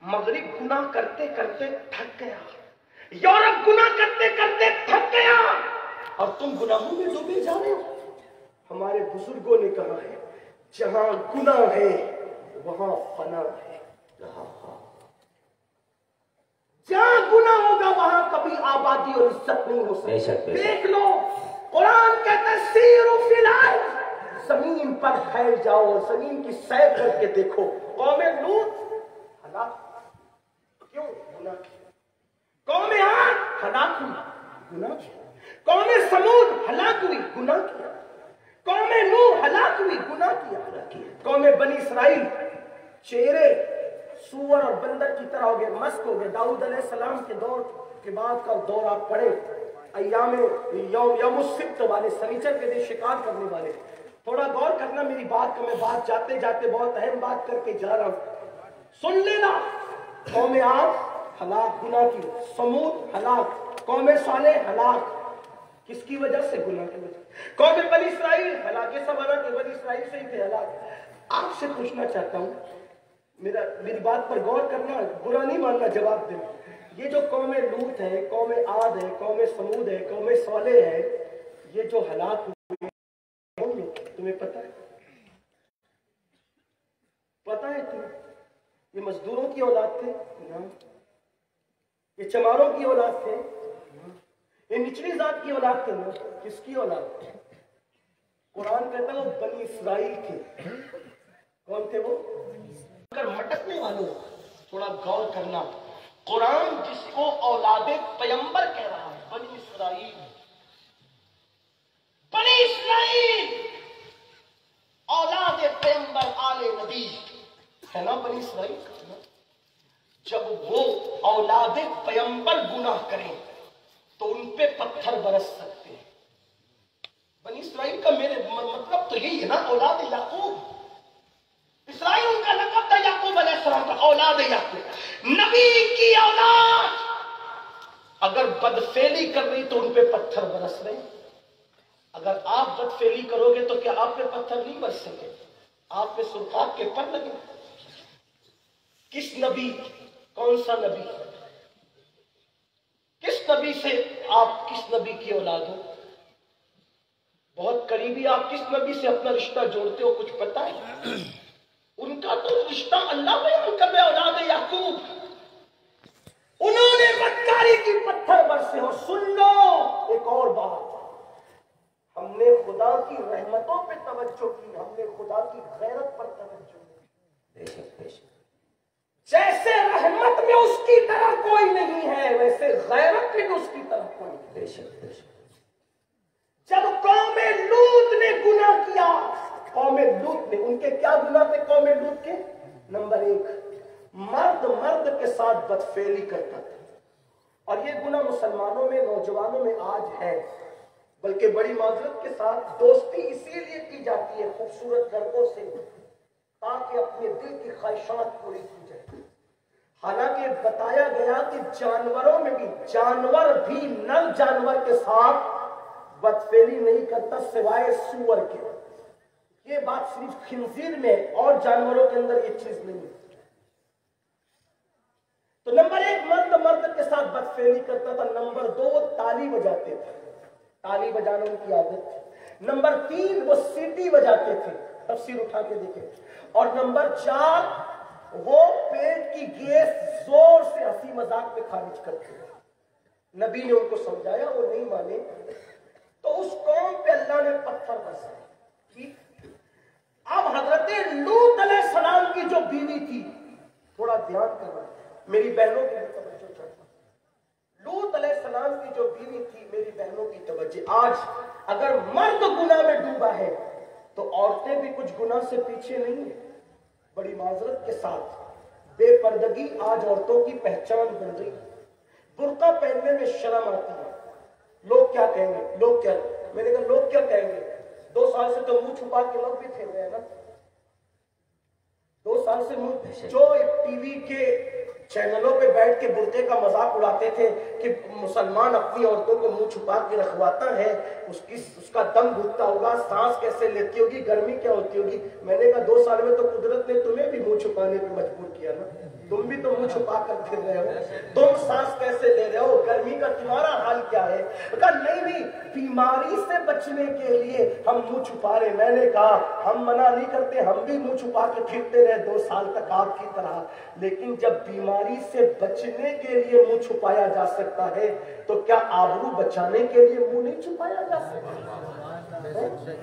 مغرب گناہ کرتے کرتے تھک گیا، یورپ گناہ کرتے کرتے تھک گیا، اور تم گناہوں میں ڈوبے جا رہے ہو۔ ہمارے بزرگوں نے کہا ہے جہاں گناہ ہے وہاں فنا ہے، جہاں گناہ ہوگا وہاں کبھی آبادی اور عزت نہیں ہو سکتی۔ دیکھ لو، قرآن کہتا ہے سیروا فی الارض، زمین پر پھیل جاؤ اور زمین کی سیر کر کے دیکھو۔ قوم لوط ہلاک، کیوں؟ گناہ کیا۔ قوم عاد ہلاک ہوئی، گناہ کیا۔ قوم سمود ہلاک ہوئی، گناہ کیا۔ قوم نوح ہلاک ہوئی، گناہ کیا۔ قوم بنی اسرائیل چہرے سور اور بندر کی طرح ہو گئے، مسک ہو گئے۔ داؤد علیہ السلام کے دور کے بعد کا دور آپ پڑھے، ایام یوم السبت والے، سنیچر کے دن شکار کرنے والے۔ تھوڑا غور کرنا میری بات کا، میں بات جاتے جاتے بہت اہم بات کر کے جا رہا ہوں، سن لینا۔ قوم عاد ہلاک، گناہ کی۔ سمود ہلاک، قوم صالح ہلاک، کس کی وجہ سے؟ گناہ کی وجہ۔ قوم بنی اسرائیل ہلاک، یہ سب حالانکہ بنی اسرائیل سے ہی تھے ہلاک۔ آپ سے پوچھنا چاہتا ہوں، میری بات پر غور کرنا، برا نہیں ماننا، جواب دینا۔ یہ جو قوم لوط ہے، قوم عاد ہے، قوم سمود ہے، قوم صالح ہے، یہ جو ہلاک یہ مزدوروں کی اولاد تھے؟ یہ چماروں کی اولاد تھے؟ یہ نچلی ذات کی اولاد تھے؟ کس کی اولاد تھے؟ قرآن کہتا ہے وہ بنی اسرائیل کے. کون تھے وہ؟ اگر مٹکنے والوں تھوڑا غور کرنا، قرآن جس کو اولاد پیغمبر کہہ رہا ہے، بنی اسرائیل، بنی اسرائیل اولاد پیغمبر آل نبی ہے نا بنی اسرائیل. جب وہ اولاد پیغمبر گناہ کریں تو ان پہ پتھر برس سکتے ہیں. بنی اسرائیل کا میرے مطلب تو یہی ہے نا، اولاد یعقوب. اسرائیل ان کا لقب تھا یعقوب علیہ السلام کا، اولاد یعقوب، نبی کی اولاد. اگر بدفعلی کر رہی تو ان پہ پتھر برس رہے. اگر آپ بدفعلی کرو گے تو کیا آپ پہ پتھر نہیں برس سکے؟ آپ پہ سرخاب کے پر لگے. کس نبی، کون سا نبی، کس نبی سے آپ کس نبی کی اولاد ہو؟ بہت قریبی آپ کس نبی سے اپنا رشتہ جوڑتے ہو کچھ پتہ ہے؟ ان کا تو رشتہ اللہ بیان کر رہے، اولاد یعقوب. انہوں نے بدکاری کی پتھر برسے. اور سن لو ایک اور بات، ہم نے خدا کی رحمتوں پہ توجہ کی، ہم نے خدا کی غیرت پر توجہ کی. جیسے رحمت میں اس کی طرح کوئی نہیں ہے، ویسے غیرت میں اس کی طرح کوئی نہیں. جب قوم لوط نے گناہ کیا، قوم لوط نے، ان کے کیا گناہ تھے قوم لوط کے؟ نمبر 1، مرد کے ساتھ بدفعلی کرتا تھا. اور یہ گناہ مسلمانوں میں، نوجوانوں میں آج ہے. بلکہ بڑی معذرت کے ساتھ دوستی اسی لیے کی جاتی ہے خوبصورت لڑکوں سے تاکہ اپنے دل کی خواہشات پوری کی جائے. حالانکہ بتایا گیا کہ جانوروں میں بھی، جانور بھی نر جانور کے ساتھ بدفعلی نہیں کرتا سوائے سور کے. یہ بات صرف خنزیر میں اور جانوروں کے اندر یہ چیز نہیں ہے. تو نمبر 1 مرد کے ساتھ بدفعلی کرتا تھا. نمبر 2 وہ تالی بجاتے تھے، تالی بجانے کی عادت. نمبر 3 وہ سیٹی بجاتے تھے، تفسیر اٹھا کے دیکھیں. اور نمبر 4 وہ پیٹ کی گیس زور سے ہنسی مذاق پہ خارج کرتے تھے. نبی نے ان کو سمجھایا، وہ نہیں مانے تو اس قوم پہ اللہ نے پتھر برسائے. اب حضرت لوط علیہ السلام کی جو بیوی تھی، تھوڑا دھیان کرنا میری بہنوں کی توجہ کرنا. لوط علیہ السلام کی جو بیوی تھی، میری بہنوں کی توجہ. آج اگر مرد گناہ میں ڈوبا ہے تو عورتیں بھی کچھ گناہ سے پیچھے نہیں ہیں. بڑی معذرت کے ساتھ بے پردگی آج عورتوں کی پہچان بن گئی. برقع پہننے میں شرم آتی ہے. لوگ کیا کہیں گے، لوگ کیا، میں نے کہا لوگ کیا کہیں گے. 2 سال سے تو منہ چھپا کے لوگ بھی پھر رہے ہیں نا. 2 سال سے منہ، جو ٹی وی کے چینلوں پہ بیٹھ کے برقعے کا مذاق اڑاتے تھے کہ مسلمان اپنی عورتوں کو منہ چھپا کے رکھواتا ہے، اس کا دم گھٹتا ہوگا، سانس کیسے لیتی ہوگی، گرمی کیا ہوتی ہوگی. میں نے کہا 2 سال میں تو قدرت نے تمہیں بھی منہ چھپانے پہ مجبور کیا نا. تم بھی تو منہ چھپا کر پھر رہے ہو. تم سانس کیسے لے رہے ہو، گرمی کا تمہارا حال کیا ہے. کہا نہیں، بیماری سے بچنے کے لیے ہم منہ چھپا رہے. میں نے کہا ہم منع نہیں کرتے، ہم بھی منہ چھپا کے پھرتے رہے 2 سال تک آپ کی طرح. لیکن جب بیماری سے بچنے کے لیے منہ چھپایا جا سکتا ہے تو کیا آبرو بچانے کے لیے منہ نہیں چھپایا جا سکتا؟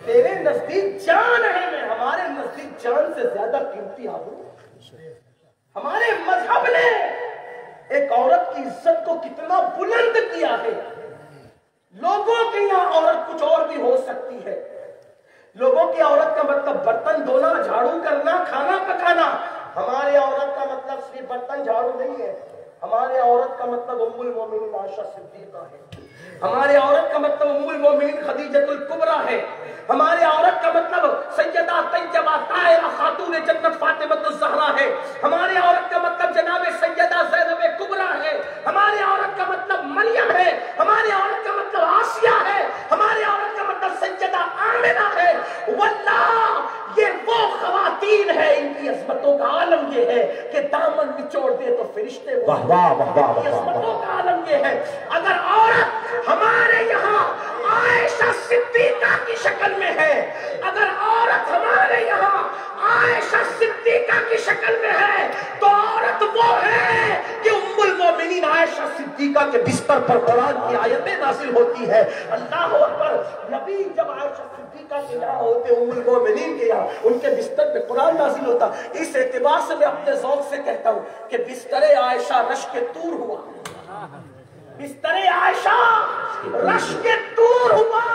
تیرے نزدیک جان ہے، میں ہمارے نزدیک جان سے زیادہ قیمتی آبرو. ہمارے مذہب نے ایک عورت کی عزت کو کتنا بلند کیا ہے. لوگوں کے یہاں عورت کچھ اور بھی ہو سکتی ہے. لوگوں کی عورت کا مطلب برتن دھونا، جھاڑو کرنا، کھانا پکانا. ہمارے عورت کا مطلب صرف برتن جھاڑو نہیں ہے. ہمارے عورت کا مطلب ام المومنین عائشہ صدیقہ ہے. ہمارے عورت کا مطلب ام المومنین خدیجۃ الکبریٰ ہے. ہمارے عورت کا مطلب سیدہ طیبہ طاہرہ خاتون جنت فاطمہ الزہرا ہے. ہمارے عورت کا مطلب جناب سیدہ زینب کبریٰ ہے. ہمارے عورت کا مطلب مریم ہے. ہمارے عورت کا مطلب آسیہ ہے. ہمارے عورت کا مطلب سیدہ آمنہ ہے. واللہ یہ وہ خواتین ہیں، ان کی عظمتوں کا عالم یہ ہے کہ دامن نچوڑ دے تو فرشتے عظمتوں کا عالم یہ ہے. اگر عورت ہمارے یہاں عائشہ صدیقہ کی شکل میں ہے، اگر عورت ہمارے یہاں عائشہ صدیقہ کی شکل میں ہے تو بستر پر قرآن کی آیتیں نازل ہوتی ہے. اللہ اکبر. نبی جب عائشہ صدیقہ کے یہاں ہوتے، ام المومنین کے یہاں، ان کے بستر پہ قرآن نازل ہوتا. اس اعتبار سے میں اپنے ذوق سے کہتا ہوں کہ بستر عائشہ رشک طور ہوا. بستر عائشہ رشک طور ہوا،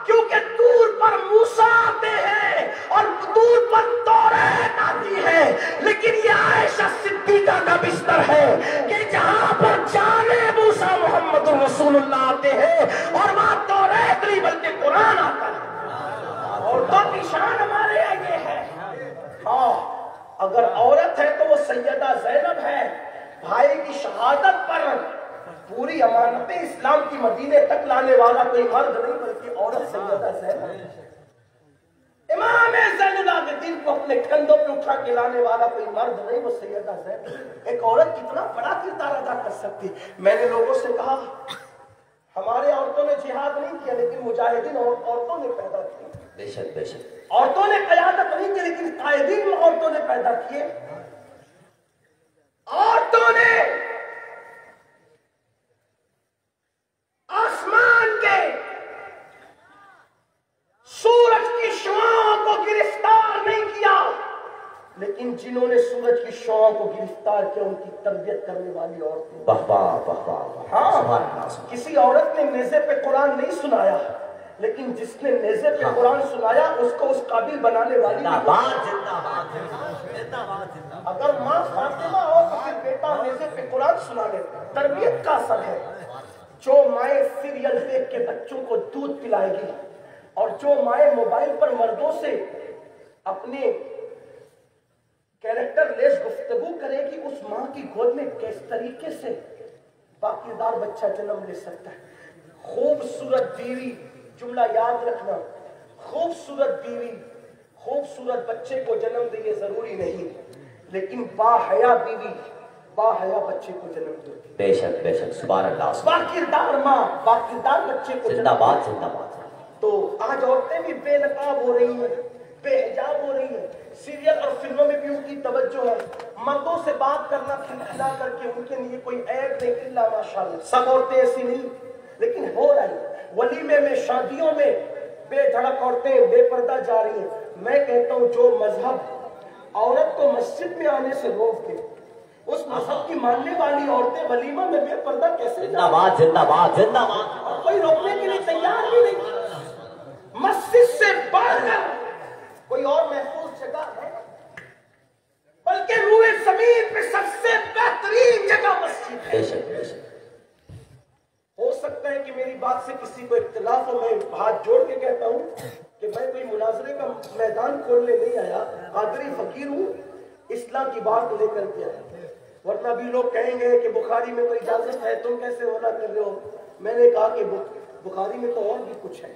کیونکہ طور پر موسیٰ آتے ہیں اور طور پر توریت آتی ہے. لیکن یہ عائشہ صدیقہ کا بستر ہے کہ جہاں پر جانے موسیٰ محمد رسول اللہ آتے ہیں اور وہاں توریت نہیں بلکہ قرآن آتا ہے. عورتوں کی شان ہمارے یہاں یہ ہے. ہاں، اگر عورت ہے تو وہ سیدہ زینب ہے. بھائی کی شہادت پر پوری امانت اسلام کی مدینے تک لانے والا کوئی مرد نہیں بلکہ عورت سیدہ زینب. امام زین العابدین کو اپنے کندھوں پہ اٹھا کے لانے والا کوئی مرد نہیں، وہ سیدہ زینب. ایک عورت کتنا بڑا کردار ادا کر سکتی. میں نے لوگوں سے کہا ہمارے عورتوں نے جہاد نہیں کیا لیکن مجاہدین عورتوں نے پیدا کیے. بے شک بے شک. عورتوں نے قیادت نہیں کی لیکن قائدین عورتوں نے پیدا کیے. عورتوں نے آسمان کے سورج کی شعاعوں کو گرفتار نہیں کیا لیکن جنہوں نے سورج کی شعاعوں کو گرفتار کیا ان کی تربیت کرنے والی عورتیں. واہ واہ واہ واہ. ہاں، کسی عورت نے نیزے پہ قرآن نہیں سنایا لیکن جس نے نیزے پہ قرآن سنایا اس کو اس قابل بنانے والی. اگر ماں فاطمہ ہو تو پھر بیٹا نیزے پہ قرآن سنا لے. تربیت کا اثر ہے. جو مائیں سیریل دیکھ کے بچوں کو دودھ پلائے گی اور جو مائیں موبائل پر مردوں سے اپنے کیریکٹر لیس گفتگو کرے گی، اس ماں کی گود میں کس طریقے سے باقیدار بچہ جنم لے سکتا ہے. خوبصورت بیوی، جملہ یاد رکھنا، خوبصورت بیوی خوبصورت بچے کو جنم دے یہ ضروری نہیں لیکن باحیا بیوی باحیا بچے کو جنم دیتی. بے شک بے شک. سبحان اللہ. باکردار ماں باکردار بچے کو زندہ باد زندہ باد. تو آج عورتیں بھی بے نقاب ہو رہی ہیں، بے حجاب ہو رہی ہیں. سیریل اور فلموں میں بھی ان کی توجہ ہے. مردوں سے بات کرنا کھلکھلا کر کے ان کے لیے کوئی عیب نہیں الا ماشاءاللہ. سب عورتیں ایسی نہیں لیکن ہو رہی ہیں. ولیمے میں، شادیوں میں بے دھڑک عورتیں بے پردہ جا رہی ہیں. میں کہتا ہوں جو مذہب عورت کو مسجد میں آنے سے روک دے اس مذہب کی ماننے والی عورتیں ولیمہ میں بے پردہ کیسے زندہ باد زندہ باد زندہ باد. اور کوئی روکنے کے لیے تیار بھی نہیں. مسجد سے بڑھ کر کوئی اور محفوظ جگہ ہے بلکہ روئے زمین پہ سب سے بہترین جگہ مسجد ہے. بے شک بے شک. ہو سکتا ہے کہ میری بات سے کسی کو اختلاف ہو. میں ہاتھ جوڑ کے کہتا ہوں کہ میں کوئی مناظرے کا میدان کھولنے نہیں آیا. قادری فقیر ہوں، اصلاح کی بات لے کر کے آیا. ورنہ بھی لوگ کہیں گے کہ بخاری میں تو اجازت ہے، تم کیسے منع کر رہے ہو. میں نے کہا کہ بخاری میں تو اور بھی کچھ ہے.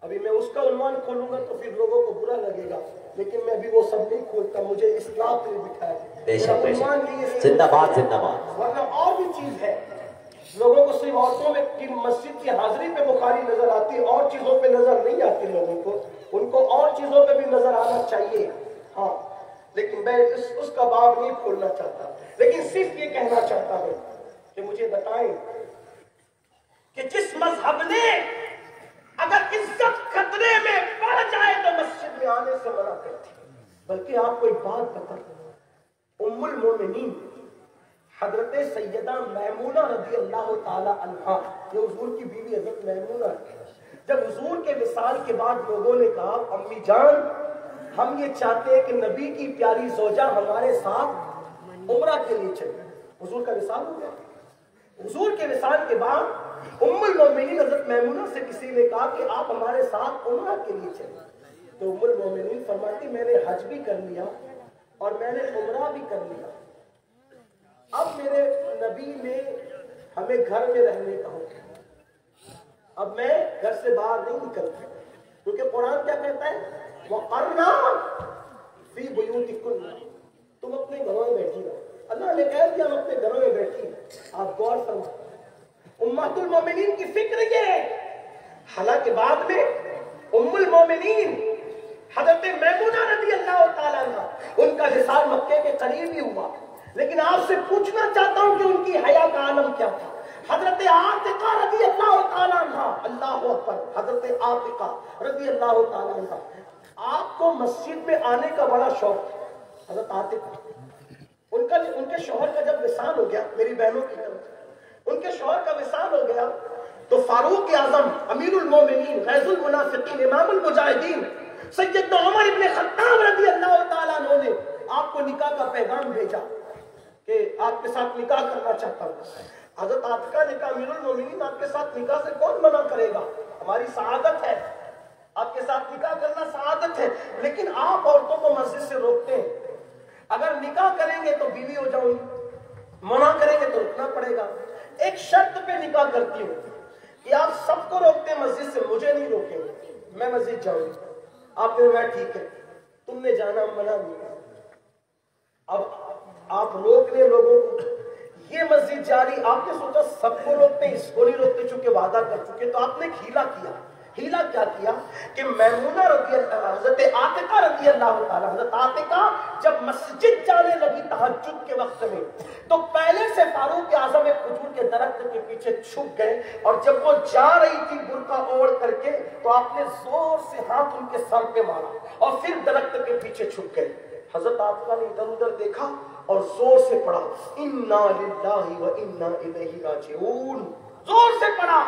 ابھی میں اس کا عنوان کھولوں گا تو پھر لوگوں کو برا لگے گا لیکن میں ابھی وہ سب نہیں کھولتا. مجھے اصلاح کے لیے بٹھایا. بے شک بے شک. زندہ باد زندہ باد. ورنہ اور بھی چیز ہے. لوگوں کو صرف عورتوں میں کی مسجد کی حاضری پہ بخاری نظر آتی ہے، اور چیزوں پہ نظر نہیں آتی. لوگوں کو ان کو اور چیزوں پہ بھی نظر آنا چاہیے. ہاں، لیکن میں اس کا باب نہیں کھولنا چاہتا. لیکن صرف یہ کہنا چاہتا ہوں کہ مجھے بتائیں کہ جس مذہب نے اگر عزت خطرے میں پڑ جائے تو مسجد میں آنے سے منع کرتی. بلکہ آپ کو ایک بات بتاؤں، ام المومنین حضرت سیدہ میمونہ رضی اللہ تعالی عنہا، یہ حضور کی بیوی حضرت میمونہ، جب حضور کے وصال کے بعد لوگوں نے کہا امی جان ہم یہ چاہتے ہیں کہ نبی کی پیاری زوجہ ہمارے ساتھ عمرہ کے لیے چلے. حضور کا وصال ہو گیا. حضور کے وصال کے بعد ام المومنین حضرت میمونہ سے کسی نے کہا کہ آپ ہمارے ساتھ عمرہ کے لیے چلیں. تو ام المومنین فرماتی میں نے حج بھی کر لیا اور میں نے عمرہ بھی کر لیا. اب میرے نبی نے ہمیں گھر میں رہنے کا حکم، اب میں گھر سے باہر نہیں نکلتا کیونکہ قرآن کیا کہتا ہے وَقَرْنَا فِي بُيُوتِكُنَّ، تم اپنے گھروں میں بیٹھی رہو. اللہ نے کہہ دیا ہم اپنے گھروں میں بیٹھی. آپ غور فرمائیں، امہات المومنین کی فکر یہ ہے. حالانکہ بعد میں ام المومنین حضرت میمونہ رضی اللہ تعالیٰ عنہ ان کا وصال مکے کے قریب ہی ہوا. لیکن آپ سے پوچھنا چاہتا ہوں کہ ان کی حیا کا عالم کیا تھا. حضرت عاتقہ رضی اللہ تعالیٰ عنہ، اللہ اکبر، حضرت عاتقہ رضی اللہ تعالیٰ عنہ، آپ کو مسجد میں آنے کا بڑا شوق تھا۔ حضرت عاتقہ ان کے شوہر کا جب وصال ہو گیا، میری بہنوں کی طرف ان کے شوہر کا وصال ہو گیا تو فاروق اعظم امیر المومنین غیظ المنافقین امام المجاہدین سیدنا عمر ابن خطاب رضی اللہ تعالیٰ عنہ نے آپ کو نکاح کا پیغام بھیجا کہ آپ کے ساتھ نکاح کرنا چاہتا ہوں۔ حضرت عاتقہ نے کہا امیر المومنین آپ کے ساتھ نکاح سے کون منع کرے گا، ہماری سعادت ہے، آپ کے ساتھ نکاح کرنا سعادت ہے، لیکن آپ عورتوں کو مسجد سے روکتے ہیں، اگر نکاح کریں گے تو بیوی ہو جاؤں گی، منع کریں گے تو رکنا پڑے گا، ایک شرط پہ نکاح کرتی ہوں کہ آپ سب کو روکتے ہیں مسجد سے، مجھے نہیں روکیں گے، میں مسجد جاؤں گی۔ آپ نے کہا ٹھیک ہے، تم نے جانا منع نہیں ہے۔ اب آپ روک رہے لوگوں کو، یہ مسجد جاری، آپ نے سوچا سب کو روکتے ہیں، اس کو نہیں روکتے چونکہ وعدہ کر چکے، تو آپ نے ہیلا کیا۔ ہیلا کیا کیا کہ میمونہ رضی اللہ، حضرت عاتقہ رضی اللہ تعالیٰ، حضرت عاتقہ جب مسجد جانے لگی تہجد کے وقت میں تو پہلے سے فاروق اعظم ایک کھجور کے درخت کے پیچھے چھپ گئے، اور جب وہ جا رہی تھی برقع اوڑھ کر کے تو آپ نے زور سے ہاتھ ان کے سر پہ مارا اور پھر درخت کے پیچھے چھپ گئے۔ حضرت عاتقہ نے ادھر ادھر دیکھا اور زور سے پڑھا انا للہ و انا الیہ راجعون، زور سے پڑھا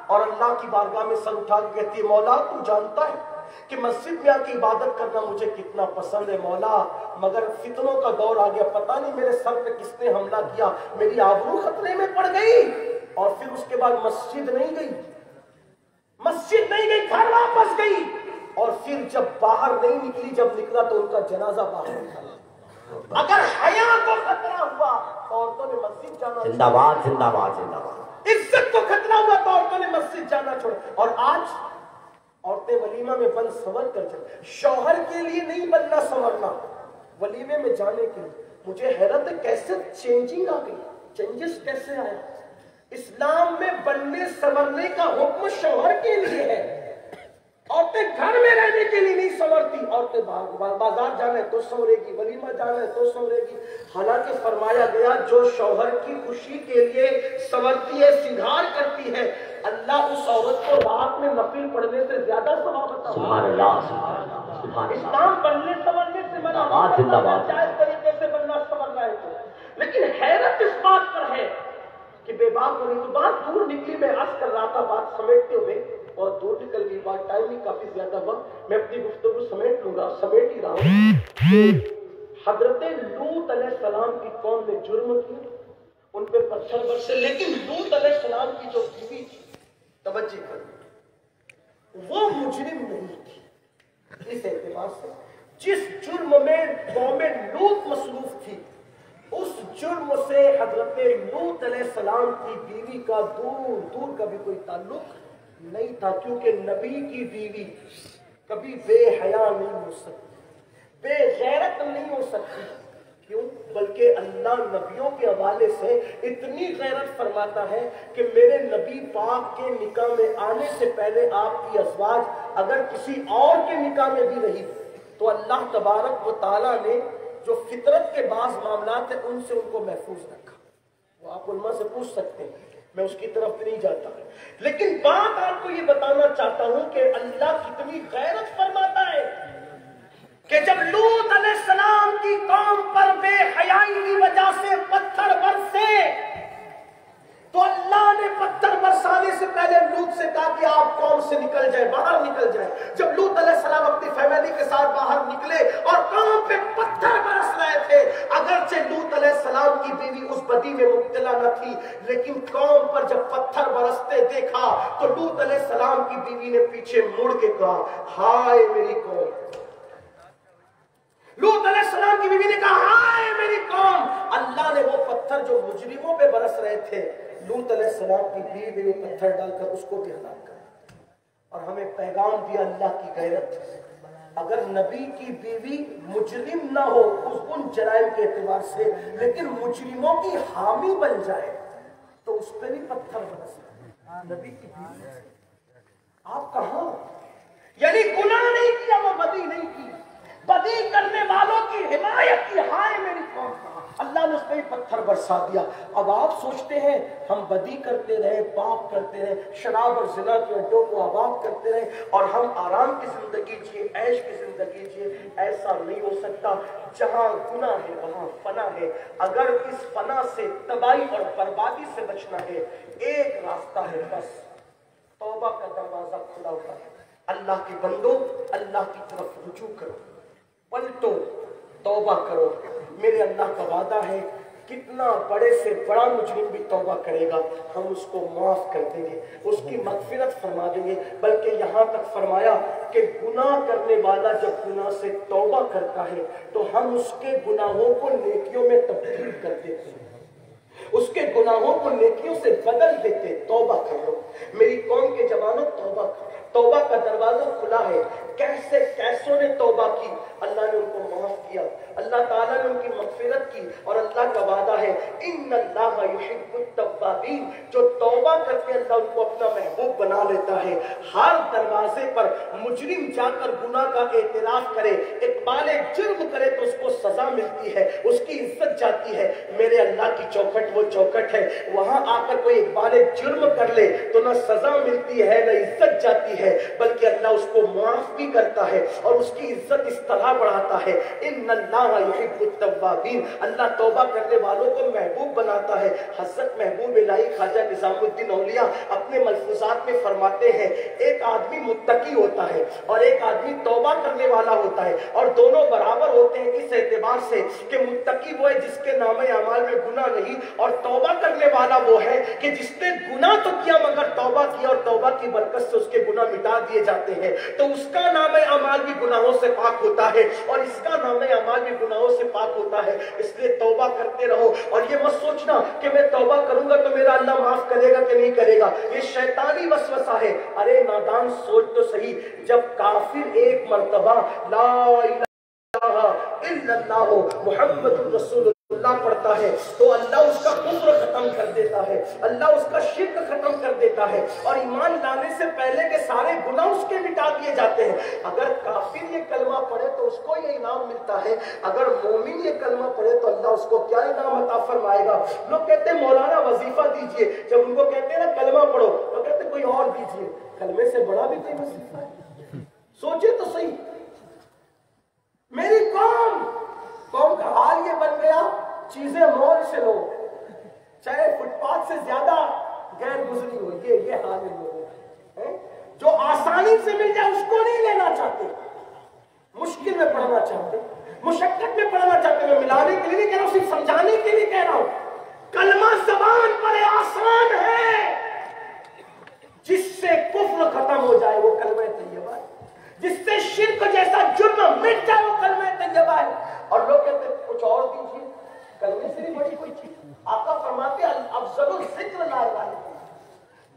اور اللہ کی بارگاہ میں سر اٹھا کے کہتی ہے مولا تو جانتا ہے کہ مسجد میں آ کے عبادت کرنا مجھے کتنا پسند ہے مولا، مگر فتنوں کا دور آ گیا، پتہ نہیں میرے سر پہ کس نے حملہ کیا، میری آبرو خطرے میں پڑ گئی۔ اور پھر اس کے بعد مسجد نہیں گئی، گھر واپس گئی، اور پھر جب باہر نہیں نکلی، جب نکلا تو ان کا جنازہ باہر نکلا۔ اگر حیا کو خطرہ ہوا تو عورتوں نے مسجد جانا، زندہ باد زندہ باد زندہ باد، عزت کو خطرہ ہوا تو عورتوں نے مسجد جانا چھوڑا۔ اور آج عورتیں ولیمہ میں بن سنور کر جائیں، شوہر کے لیے نہیں بننا سنورنا، ولیمے میں جانے کے لیے۔ مجھے حیرت ہے کیسے چینجنگ آ گئی، چینجز کیسے آیا۔ اسلام میں بننے سنورنے کا حکم شوہر کے لیے ہے، عورتیں گھر میں رہنے کے لیے نہیں سنورتی، عورتیں بازار جانا ہے تو سنورے گی، ولیمہ جانا ہے تو سنورے گی۔ حالانکہ فرمایا گیا جو شوہر کی خوشی کے لیے سنورتی ہے، سنگھار کرتی ہے، اللہ اس عورت کو رات میں نفل پڑھنے سے زیادہ ثواب عطا کرتا ہے۔ سبحان اللہ سبحان اللہ۔ اسلام بننے سنورنے سے منع زندہ باد، جائز طریقے سے بننا سنورنا ہے تو، لیکن حیرت اس بات پر ہے کہ بے باک ہو رہی، تو بات دور نکلی، میں عرض کر رہا تھا بات سمیٹتے ہوئے، اور دور نکل گئی بات، ٹائم ہی کافی زیادہ ہوا، میں اپنی گفتگو سمیٹ لوں گا، سمیٹ ہی رہا ہوں کہ حضرت لوط علیہ السلام کی قوم نے جرم کیا، ان پہ پتھر برسے، لیکن لوط علیہ السلام کی جو بیوی تھی، توجہ کر، وہ مجرم نہیں تھی۔ اس اعتبار سے جس جرم میں قوم لوط مصروف تھی، اس جرم سے حضرت لوط علیہ السلام کی بیوی کا دور دور کا بھی کوئی تعلق نہیں تھا، کیونکہ نبی کی بیوی کبھی بے حیا نہیں ہو سکتی، بے غیرت نہیں ہو سکتی، کیوں؟ بلکہ اللہ نبیوں کے حوالے سے اتنی غیرت فرماتا ہے کہ میرے نبی پاک کے نکاح میں آنے سے پہلے آپ کی ازواج اگر کسی اور کے نکاح میں بھی رہی تو اللہ تبارک و تعالیٰ نے جو فطرت کے بعض معاملات ہیں ان سے ان کو محفوظ رکھا۔ وہ آپ علماء سے پوچھ سکتے ہیں، میں اس کی طرف نہیں جاتا، لیکن بات آپ کو یہ بتانا چاہتا ہوں کہ اللہ کتنی غیرت فرماتا ہے کہ جب لوط علیہ السلام کی قوم پر بے حیائی کی وجہ سے پتھر برسے تو اللہ نے پتھر برسانے سے پہلے لوط سے کہا کہ آپ قوم سے نکل جائے، باہر نکل جائے۔ جب لوط علیہ السلام اپنی فیملی کے ساتھ باہر نکلے اور قوم پہ پتھر برس رہے تھے، اگرچہ لوط علیہ السلام کی بیوی اس بدی میں مبتلا نہ تھی، لیکن قوم پر جب پتھر برستے دیکھا تو لوط علیہ السلام کی بیوی نے پیچھے مڑ کے کہا ہائے میری قوم۔ لوط علیہ السلام کی بیوی نے کہا ہائے میری قوم۔ اللہ نے وہ پتھر جو مجرموں پہ برس رہے تھے، لوط علیہ السلام کی بیوی نے پتھر ڈال کر اس کو بھی ہلاک کر، اور ہمیں پیغام دیا اللہ کی غیرت۔ اگر نبی کی بیوی مجرم نہ ہو ان جرائم کے اعتبار سے، لیکن مجرموں کی حامی بن جائے تو اس پہ بھی پتھر برس رہے۔ نبی کی بیوی آپ کہاں؟ یعنی گناہ نہیں کیا، وہ بدی نہیں کی، بدی کرنے والوں کی حمایت کی، ہائے میری قوم، اللہ نے اس پہ پتھر برسا دیا۔ اب آپ سوچتے ہیں ہم بدی کرتے رہے، پاپ کرتے رہے، شراب اور زنا کے اڈوں کو آباد کرتے رہے اور ہم آرام کی زندگی جیے، عیش کی زندگی جیے۔ ایسا نہیں ہو سکتا۔ جہاں گناہ ہے وہاں فنا ہے۔ اگر اس فنا سے، تباہی اور بربادی سے بچنا ہے، ایک راستہ ہے بس، توبہ کا دروازہ کھلا ہوا ہے۔ اللہ کے بندو، اللہ کی طرف رجوع کرو، پلٹو، توبہ کرو۔ میرے اللہ کا وعدہ ہے کتنا بڑے سے بڑا مجرم بھی توبہ کرے گا ہم اس کو معاف کر دیں گے، اس کی مغفرت فرما دیں گے۔ بلکہ یہاں تک فرمایا کہ گناہ کرنے والا جب گناہ سے توبہ کرتا ہے تو ہم اس کے گناہوں کو نیکیوں میں تبدیل کر دیتے ہیں، اس کے گناہوں کو نیکیوں سے بدل دیتے۔ توبہ کر لو میری قوم کے جوانوں، توبہ کرو۔ توبہ کا دروازہ کھلا ہے۔ کیسے کیسوں نے توبہ کی، اللہ نے ان کو معاف کیا، اللہ تعالیٰ نے ان کی مغفرت کی، اور اللہ کا وعدہ ہے ان اللہ یحب التوابین، جو توبہ کرتے ہیں اللہ ان کو اپنا محبوب بنا لیتا ہے۔ ہر دروازے پر مجرم جا کر گناہ کا اعتراف کرے، اقبال جرم کرے تو اس کو سزا ملتی ہے، اس کی عزت جاتی ہے۔ میرے اللہ کی چوکھٹ وہ چوکھٹ ہے، وہاں آ کر کوئی اقبال جرم کر لے تو نہ سزا ملتی ہے نہ عزت جاتی ہے، بلکہ اللہ اس کو معاف بھی کرتا ہے اور اس کی عزت اس طرح بڑھاتا ہے۔ ان اللہ یحب التوابین، اللہ توبہ کرنے والوں کو محبوب بناتا ہے۔ حضرت محبوب الہی خواجہ نظام الدین اولیاء اپنے ملفوظات میں فرماتے ہیں ایک آدمی متقی ہوتا ہے اور ایک آدمی توبہ کرنے والا ہوتا ہے، اور دونوں برابر ہوتے ہیں اس اعتبار سے کہ متقی وہ ہے جس کے نامہ اعمال میں گناہ نہیں، اور توبہ کرنے والا وہ ہے کہ جس نے گناہ تو کیا مگر توبہ کیا، اور توبہ کی برکت سے اس کے گناہ مٹا دیے جاتے ہیں، تو اس کا نامہ اعمال بھی گناہوں سے پاک ہوتا ہے اور اس کا نامہ اعمال بھی گناہوں سے پاک ہوتا ہے۔ اس لیے توبہ کرتے رہو، اور یہ مت سوچنا کہ میں توبہ کروں گا تو میرا اللہ معاف کرے گا کہ نہیں کرے گا، یہ شیطانی وسوسہ ہے۔ ارے نادان سوچ تو صحیح، جب کافر ایک مرتبہ لا الہ الا اللہ محمد رسول اللہ پڑھتا ہے تو اللہ اس کا کفر ختم کر دیتا ہے، اللہ اس کا شرک ختم کر دیتا ہے، اور ایمان لانے سے پہلے کے سارے گناہ اس کے مٹا دیے جاتے ہیں۔ اگر کافر یہ کلمہ پڑھے تو اس کو یہ انعام ملتا ہے، اگر مومن یہ کلمہ پڑھے تو اللہ اس کو کیا انعام عطا فرمائے گا۔ لوگ کہتے ہیں مولانا وظیفہ دیجئے، جب ان کو کہتے ہیں نا کلمہ پڑھو تو کہتے ہیں کوئی اور دیجئے۔ کلمے سے بڑا بھی کوئی وظیفہ ہے؟ سوچے تو صحیح۔ میری قوم کا حال یہ بن گیا، چیزیں مول سے لو، چاہے فٹ پاتھ سے زیادہ غیر گزری ہو، یہ حال ہے لوگوں کا۔ جو آسانی سے مل جائے اس کو نہیں لینا چاہتے، مشکل میں پڑھنا چاہتے، مشقت میں پڑھنا چاہتے۔ میں ملانے کے لیے نہیں کہہ رہا ہوں، صرف سمجھانے کے لیے کہہ رہا ہوں۔ کلمہ زبان پر آسان ہے، جس سے کفر ختم ہو جائے وہ کلمہ طیبہ ہے، جس سے شرک جیسا جرم مٹ جائے وہ کلمہ طیبہ ہے۔ اور لوگ کہتے ہیں کچھ اور دیجیے، کلمے سے بھی بڑی کوئی چیز۔ آقا فرماتے ہیں افضل الذکر لا الہ الا اللہ،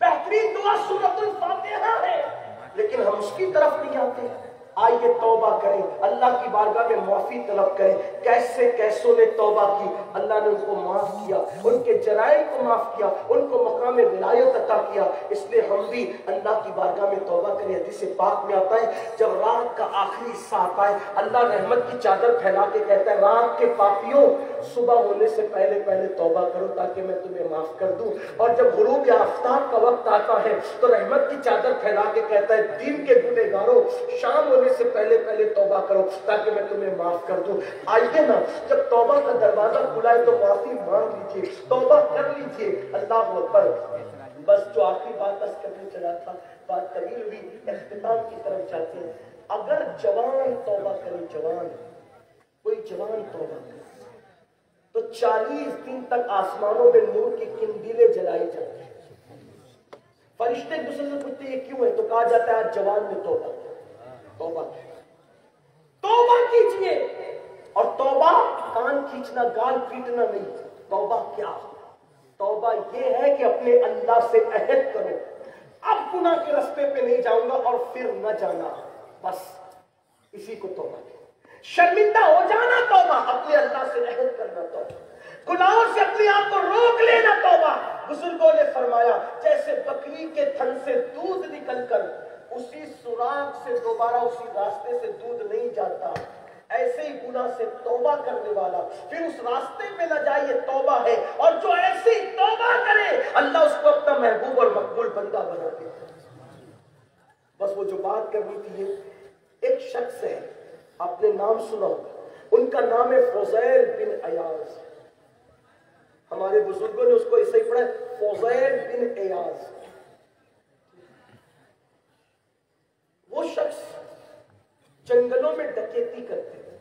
بہترین دعا سورۃ الفاتحہ ہے، لیکن ہم اس کی طرف نہیں آتے۔ آئیے توبہ کریں، اللہ کی بارگاہ میں معافی طلب کریں۔ کیسے کیسوں نے توبہ کی، اللہ نے ان کو معاف کیا، ان کے جرائم کو معاف کیا، ان کو مقام ولایت عطا کیا۔ اس لیے ہم بھی اللہ کی بارگاہ میں توبہ کریں۔ حدیث پاک میں آتا ہے جب رات کا آخری حصہ آتا ہے اللہ رحمت کی چادر پھیلا کے کہتا ہے رات کے پاپیوں صبح ہونے سے پہلے پہلے توبہ کرو تاکہ میں تمہیں معاف کر دوں۔ اور جب غروب آفتاب کا وقت آتا ہے تو رحمت کی چادر پھیلا کے کہتا ہے دین کے گنہگاروں شام ہونے سے پہلے پہلے توبہ کرو تاکہ میں تمہیں معاف کر دوں۔ آئیے نا، جب توبہ کا دروازہ کھلا ہے تو معافی مانگ لیجیے، توبہ کر لیجیے۔ اللہ اکبر۔ بس جو آخری بات بس کرنے چلا تھا، بات طویل ہوئی، اختتام کی طرف جاتے ہیں۔ اگر جوان توبہ کرے، جوان کوئی جوان توبہ کرے تو 40 دن تک آسمانوں میں نور کی قندیلیں جلائی جاتی ہیں۔ فرشتے ایک دوسرے سے پوچھتے یہ کیوں ہے تو کہا جاتا ہے آج جوان نے توبہ توبہ کیجئے۔ اور توبہ کان کھینچنا، گال پیٹنا نہیں۔ توبہ کیا؟ توبہ یہ ہے کہ اپنے اللہ سے عہد کرو اب گناہ کے راستے پہ نہیں جاؤں گا اور پھر نہ جانا، بس اسی کو توبہ ہے۔ شرمندہ ہو جانا توبہ، اپنے اللہ سے عہد کرنا توبہ، گناہوں سے اپنے آپ کو روک لینا توبہ۔ بزرگوں نے فرمایا جیسے بکری کے تھن سے دودھ نکل کر اسی سوراخ سے دوبارہ اسی راستے سے دودھ نہیں جاتا، ایسے ہی گناہ سے توبہ کرنے والا پھر اس راستے پہ نہ جائے، یہ توبہ ہے، اور جو ایسے ہی توبہ کرے اللہ اس کو اپنا محبوب اور مقبول بندہ بنا دیتا ہے۔ بس وہ جو بات کرنی تھی، ایک شخص ہے، آپ نے نام سنا ہوگا، ان کا نام ہے فضیل بن ایاز۔ ہمارے بزرگوں نے اس کو ایسے ہی پڑھا فضیل بن ایاز۔ وہ شخص جنگلوں میں ڈکیتی کرتے تھے،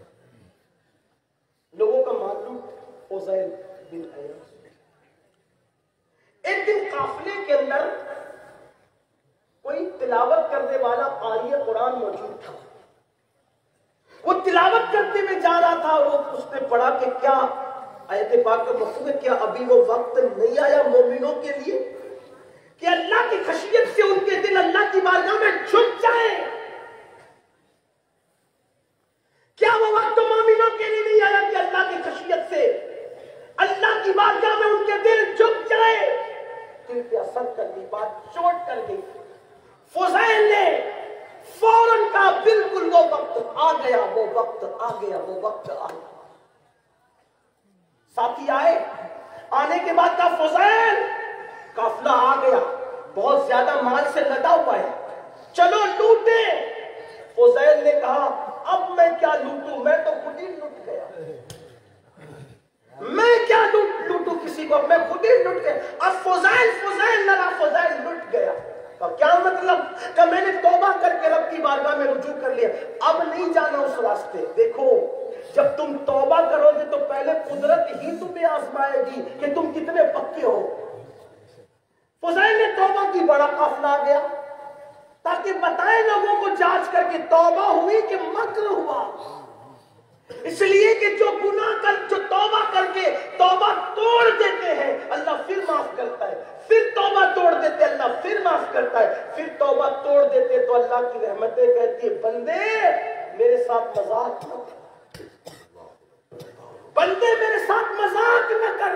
لوگوں کا مال لوٹ۔ فضیل بن ایاز ایک دن قافلے کے اندر کوئی تلاوت کرنے والا قاری قرآن موجود تھا، وہ تلاوت کرتے ہوئے جا رہا تھا، وہ اس نے پڑھا کہ کیا آیت پاک کا مفہوم ہے، کیا ابھی وہ وقت نہیں آیا مومنوں کے لیے کہ اللہ کی خشیت سے ان کے دل اللہ کی بارگاہ میں جھک جائیں؟ کیا وہ وقت مومنوں کے لیے نہیں آیا کہ اللہ کی خشیت سے اللہ کی بارگاہ میں ان کے دل جھک جائے؟ دل پہ اثر کر گئی، بات چوٹ کر گئی۔ فضیل نے فوراً کہا بالکل وہ وقت آ گیا، وہ وقت آ گیا، وہ وقت آ گیا۔ ساتھی آئے، آنے کے بعد کہا فضیل قافلہ آ گیا، بہت زیادہ مال سے لدا ہوا ہے، چلو لوٹے۔ فضیل نے کہا اب میں کیا لوٹوں، میں تو خود ہی لٹ گیا، میں کیا لوٹوں کسی کو، میں خود ہی لٹ گیا۔ اب فضیل نہ فضیل لٹ گیا۔ کیا مطلب کہ میں نے توبہ کر کے رب کی بارگاہ میں رجوع کر لیا، اب نہیں جانا اس راستے۔ دیکھو جب تم توبہ کرو گے تو پہلے قدرت ہی تمہیں آزمائے گی کہ تم کتنے پکے ہو۔ فضیل نے توبہ کی، بڑا قافلہ آ گیا تاکہ بتائیں لوگوں کو جانچ کر کے توبہ ہوئی کہ مکر ہوا، اس لیے کہ جو گناہ کر، جو توبہ کر کے توبہ توڑ دیتے ہیں اللہ پھر معاف کرتا ہے، پھر توبہ توڑ دیتے اللہ پھر معاف کرتا ہے، پھر توبہ توڑ دیتے تو اللہ کی رحمتیں کہتی ہے بندے میرے ساتھ مذاق نہ کر، بندے میرے ساتھ مذاق نہ کر۔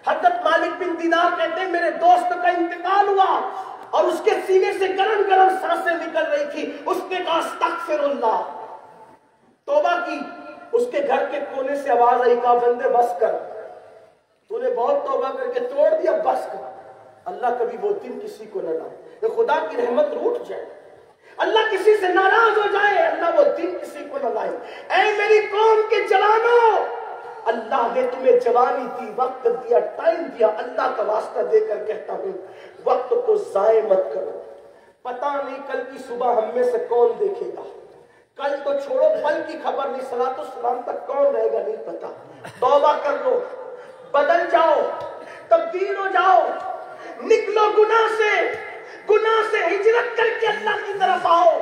حضرت مالک بن دینار کہتے ہیں میرے دوست کا انتقال ہوا اور اس کے سینے سے گرم گرم سانسیں نکل رہی تھی، اس نے کہا استغفر اللہ، توبہ کی۔ اس کے گھر کے کونے سے آواز آئی، کہا بندے بس کر، تو نے بہت توبہ کر کے توڑ دیا، بس کر۔ اللہ کبھی وہ دن کسی کو نہ لائے کہ خدا کی رحمت روٹ جائے، اللہ کسی سے ناراض ہو جائے، اللہ وہ دن کسی کو نہ لائے۔ اے میری قوم کے جوانوں، اللہ نے تمہیں جوانی دی، وقت دیا، ٹائم دیا، اللہ کا واسطہ دے کر کہتا ہوں وقت کو ضائع مت کرو، پتہ نہیں کل کی صبح ہم میں سے کون دیکھے گا، کل تو چھوڑو پل کی خبر نہیں، صلاۃ السلام تک کون رہے گا نہیں پتا۔ توبہ کر لو، بدل جاؤ، تبدیل ہو جاؤ، نکلو گناہ سے ہجرت کر کے اللہ کی طرف آؤ۔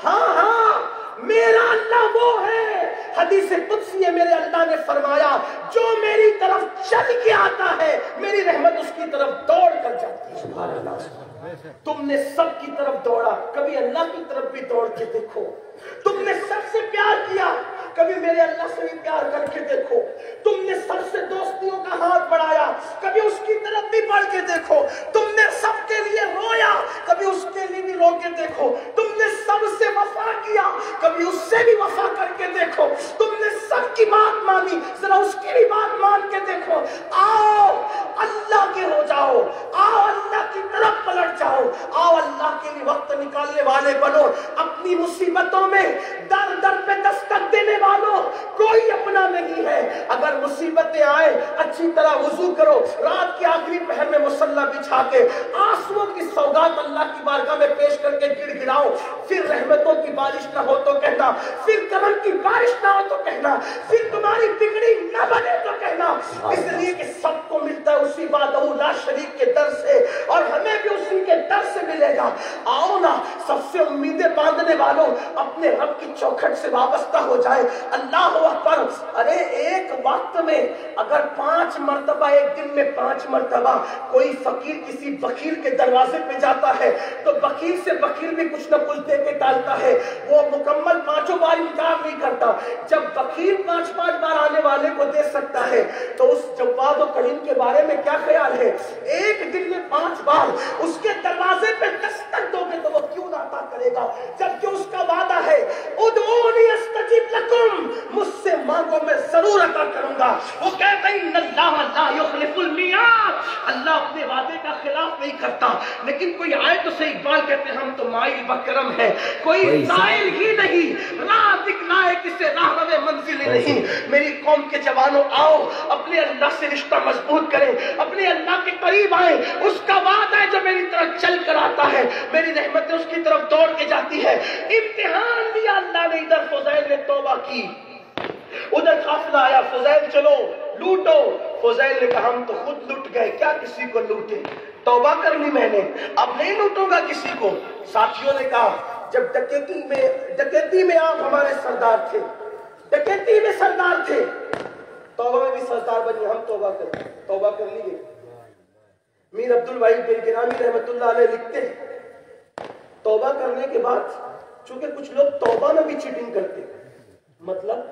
ہاں میرا اللہ وہ ہے، حدیث قدسی ہے، میرے اللہ نے فرمایا جو میری طرف چل کے آتا ہے میری رحمت اس کی طرف دوڑ کر جاتی ہے۔ سبحان اللہ۔ تم نے سب کی طرف دوڑا، کبھی اللہ کی طرف بھی دوڑ کے دیکھو۔ تم نے سب سے پیار کیا، کبھی میرے اللہ سے بھی پیار کر کے دیکھو۔ تم نے سب سے دوستیوں کا ہاتھ بڑھایا، کبھی اس کی طرف بھی بڑھ کے دیکھو۔ تم نے سب کے لیے رویا، کبھی اس کے لیے بھی رو کے دیکھو۔ تم نے سب سے وفا کیا، کبھی اس سے بھی وفا کر کے دیکھو۔ تم نے سب کی بات مانی، ذرا اس کی بھی بات مان کے دیکھو۔ آؤ اللہ کے ہو جاؤ، آؤ اللہ کی طرف پلٹ جاؤ، آؤ اللہ کے لیے وقت نکالنے والے بنو۔ اپنی مصیبتوں میں در در پہ دستک دینے والوں کوئی اپنا نہیں ہے۔ اگر مصیبتیں آئیں اچھی طرح وضو کرو، رات کے آخری پہر میں مصلی بچھا کے آنسوؤں کی سوگات اللہ کی بارگاہ میں پیش کر کے گڑ گڑاؤ، پھر رحمتوں کی بارش نہ ہو تو کہنا، پھر کرم کی بارش نہ ہو تو کہنا، پھر تمہاری بگڑی نہ بنے تو کہنا، اس لیے کہ سب کو ملتا ہے اسی وحدہ لا شریک کے در سے، اور ہمیں بھی اسی کے در سے ملے گا۔ آؤ نا سب سے امیدیں باندھنے والوں اپنے رب کی چوکھٹ سے وابستہ ہو جائے۔ اللہ اکبر۔ ارے ایک وقت میں اگر 5 مرتبہ، ایک دن میں 5 مرتبہ کوئی فقیر کسی بخیل کے دروازے پہ جاتا ہے تو بخیل سے بخیل بھی کچھ نہ کچھ دے کے ڈالتا ہے، وہ مکمل 5 بار انکار نہیں کرتا۔ جب بخیل 5 بار آنے والے کو دے سکتا ہے تو اس جواد و کریم کے بارے میں کیا خیال ہے؟ ایک دن میں 5 بار اس کے دروازے پہ دستک دو گے تو وہ کیوں نہ عطا کرے گا، جبکہ اس کا وعدہ ہے ادعونی استجب لکم، وہ کہتا ہے ان اللہ لا یخلف المیعاد، اللہ اپنے وعدے کا خلاف نہیں کرتا۔ لیکن کوئی آئے تو صحیح، اقبال کہتے ہیں ہم تو مائل بکرم ہے، کوئی سائل ہی نہیں، راہ دکھلائے کسے راہ روے منزل ہی نہیں۔ میری قوم کے جوانوں آؤ، اپنے اللہ سے رشتہ مضبوط کریں، اپنے اللہ کے قریب آئیں، اس کا وعدہ ہے جو میری طرف چل کر آتا ہے، میری رحمتیں اس کی طرف دوڑ کے جاتی ہے۔ امتحان لیا اللہ نے، ادھر فضیل نے توبہ کی، ادھر قافلہ آیا، فضیل چلو لوٹو، فضیل نے کہا ہم تو خود لٹ گئے، کیا کسی کو لوٹے، توبہ کر لی میں نے، اب نہیں لوٹوں گا کسی کو۔ ساتھیوں نے کہا جب ڈکیتی میں آپ ہمارے سردار تھے، ڈکیتی میں سردار تھے، توبہ میں بھی سردار بنی، ہم توبہ کر لیے۔ میر عبدالوحید بلگرامی رحمت اللہ علیہ لکھتے ہیں توبہ کرنے کے بعد، چونکہ کچھ لوگ توبہ میں بھی چیٹنگ کرتے، مطلب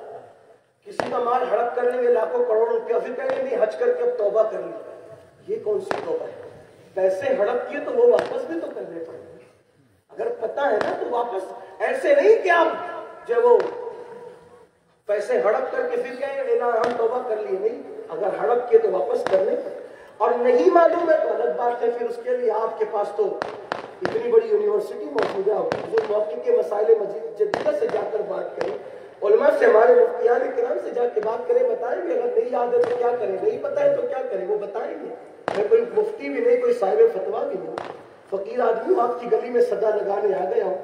کسی کا مال ہڑپ کر لیں گے لاکھوں کروڑ روپیہ، پھر کہیں گے نہیں حج کر کے اب توبہ کر لی، یہ کون سی توبہ ہے؟ پیسے ہڑپ کیے تو وہ واپس بھی تو کرنے پڑیں گے، اگر پتہ ہے نا تو واپس، ایسے نہیں کہ آپ جو وہ پیسے ہڑپ کر کے پھر کہیں گے نا ہم توبہ کر لیے، نہیں، اگر ہڑپ کیے تو واپس کرنے پڑیں، اور نہیں معلوم ہے تو الگ بات ہے، پھر اس کے لیے آپ کے پاس تو اتنی بڑی یونیورسٹی موجود ہے، جو موقع کے مسائل جدیدہ سے جا کر بات کریں، علماء سے، ہمارے مفتیان کرام سے جا کے بات کریں، بتائیں گے، اگر نہیں یاد ہے تو کیا کریں، نہیں پتہ ہے تو کیا کریں، وہ بتائیں گے۔ میں کوئی مفتی بھی نہیں، کوئی صاحب فتویٰ بھی نہیں، فقیر آدمی ہوں، آپ کی گلی میں صدا لگانے آ گیا ہوں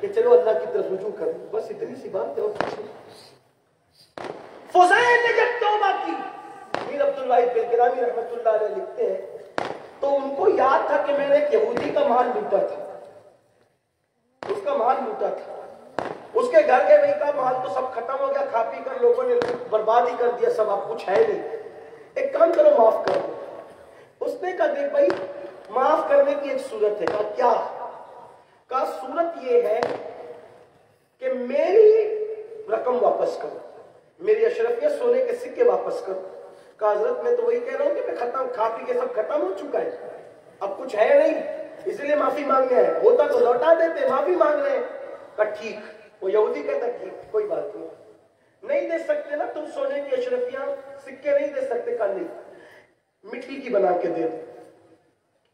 کہ چلو اللہ کی طرف رجوع کروں، بس اتنی سی بات ہے، اور کچھ نہیں۔ فضیل نے جب توبہ کی، میر عبدالوحید بلگرامی رحمت اللہ علیہ لکھتے ہیں تو ان کو یاد تھا کہ میں نے ایک یہودی کا مال لوٹا تھا، اس کا مال لوٹا تھا، اس کے گھر کے بھائی کا مال تو سب ختم ہو گیا، کھا پی کر لوگوں نے برباد ہی کر دیا سب، اب کچھ ہے نہیں، ایک کام کرو معاف کر دو۔ اس نے کہا دیکھ بھائی معاف کرنے کی ایک صورت ہے، کہا کیا؟ کہا صورت یہ ہے کہ میری رقم واپس کرو، میری اشرفیہ سونے کے سکے واپس کرو۔ کہا حضرت میں تو وہی کہہ رہا ہوں کہ میں کھا پی کے سب ختم ہو چکا ہے، اب کچھ ہے نہیں، اس لیے معافی مانگنے آئے، ہوتا تو لوٹا دیتے، معافی مانگ رہے ہیں۔ کہا ٹھیک، وہ یہودی کہتا ٹھیک، کوئی بات نہیں، نہیں دے سکتے نا تم سونے کی اشرفیاں، سکے نہیں دے سکتے، کہا نہیں، مٹی کی بنا کے دے دو،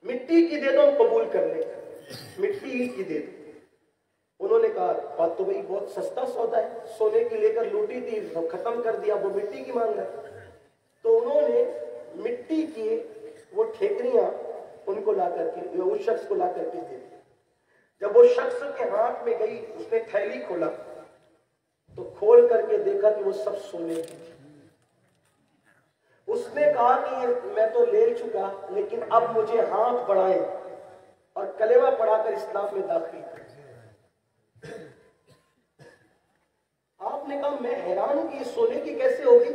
مٹی کی دے دو ہم قبول کر لیں، مٹی ہی کی دے دو۔ انہوں نے کہا بات تو بھائی بہت سستا سودا ہے، سونے کی لے کر لوٹی تھی ختم کر دیا، وہ مٹی کی مانگ رہا ہے۔ تو انہوں نے مٹی کی وہ ٹھیکریاں ان کو لا کر کے، اس شخص کو لا کر کے دے دی۔ جب وہ شخص کے ہاتھ میں گئی، اس نے تھیلی کھولا تو کھول کر کے دیکھا کہ وہ سب سونے کی تھی۔ اس نے کہا کہ یہ میں تو لے چکا، لیکن اب مجھے ہاتھ بڑھائیں اور کلمہ پڑھا کر اسلام میں داخل کر۔ آپ نے کہا میں حیران ہوں کہ یہ سونے کی کیسے ہوگی،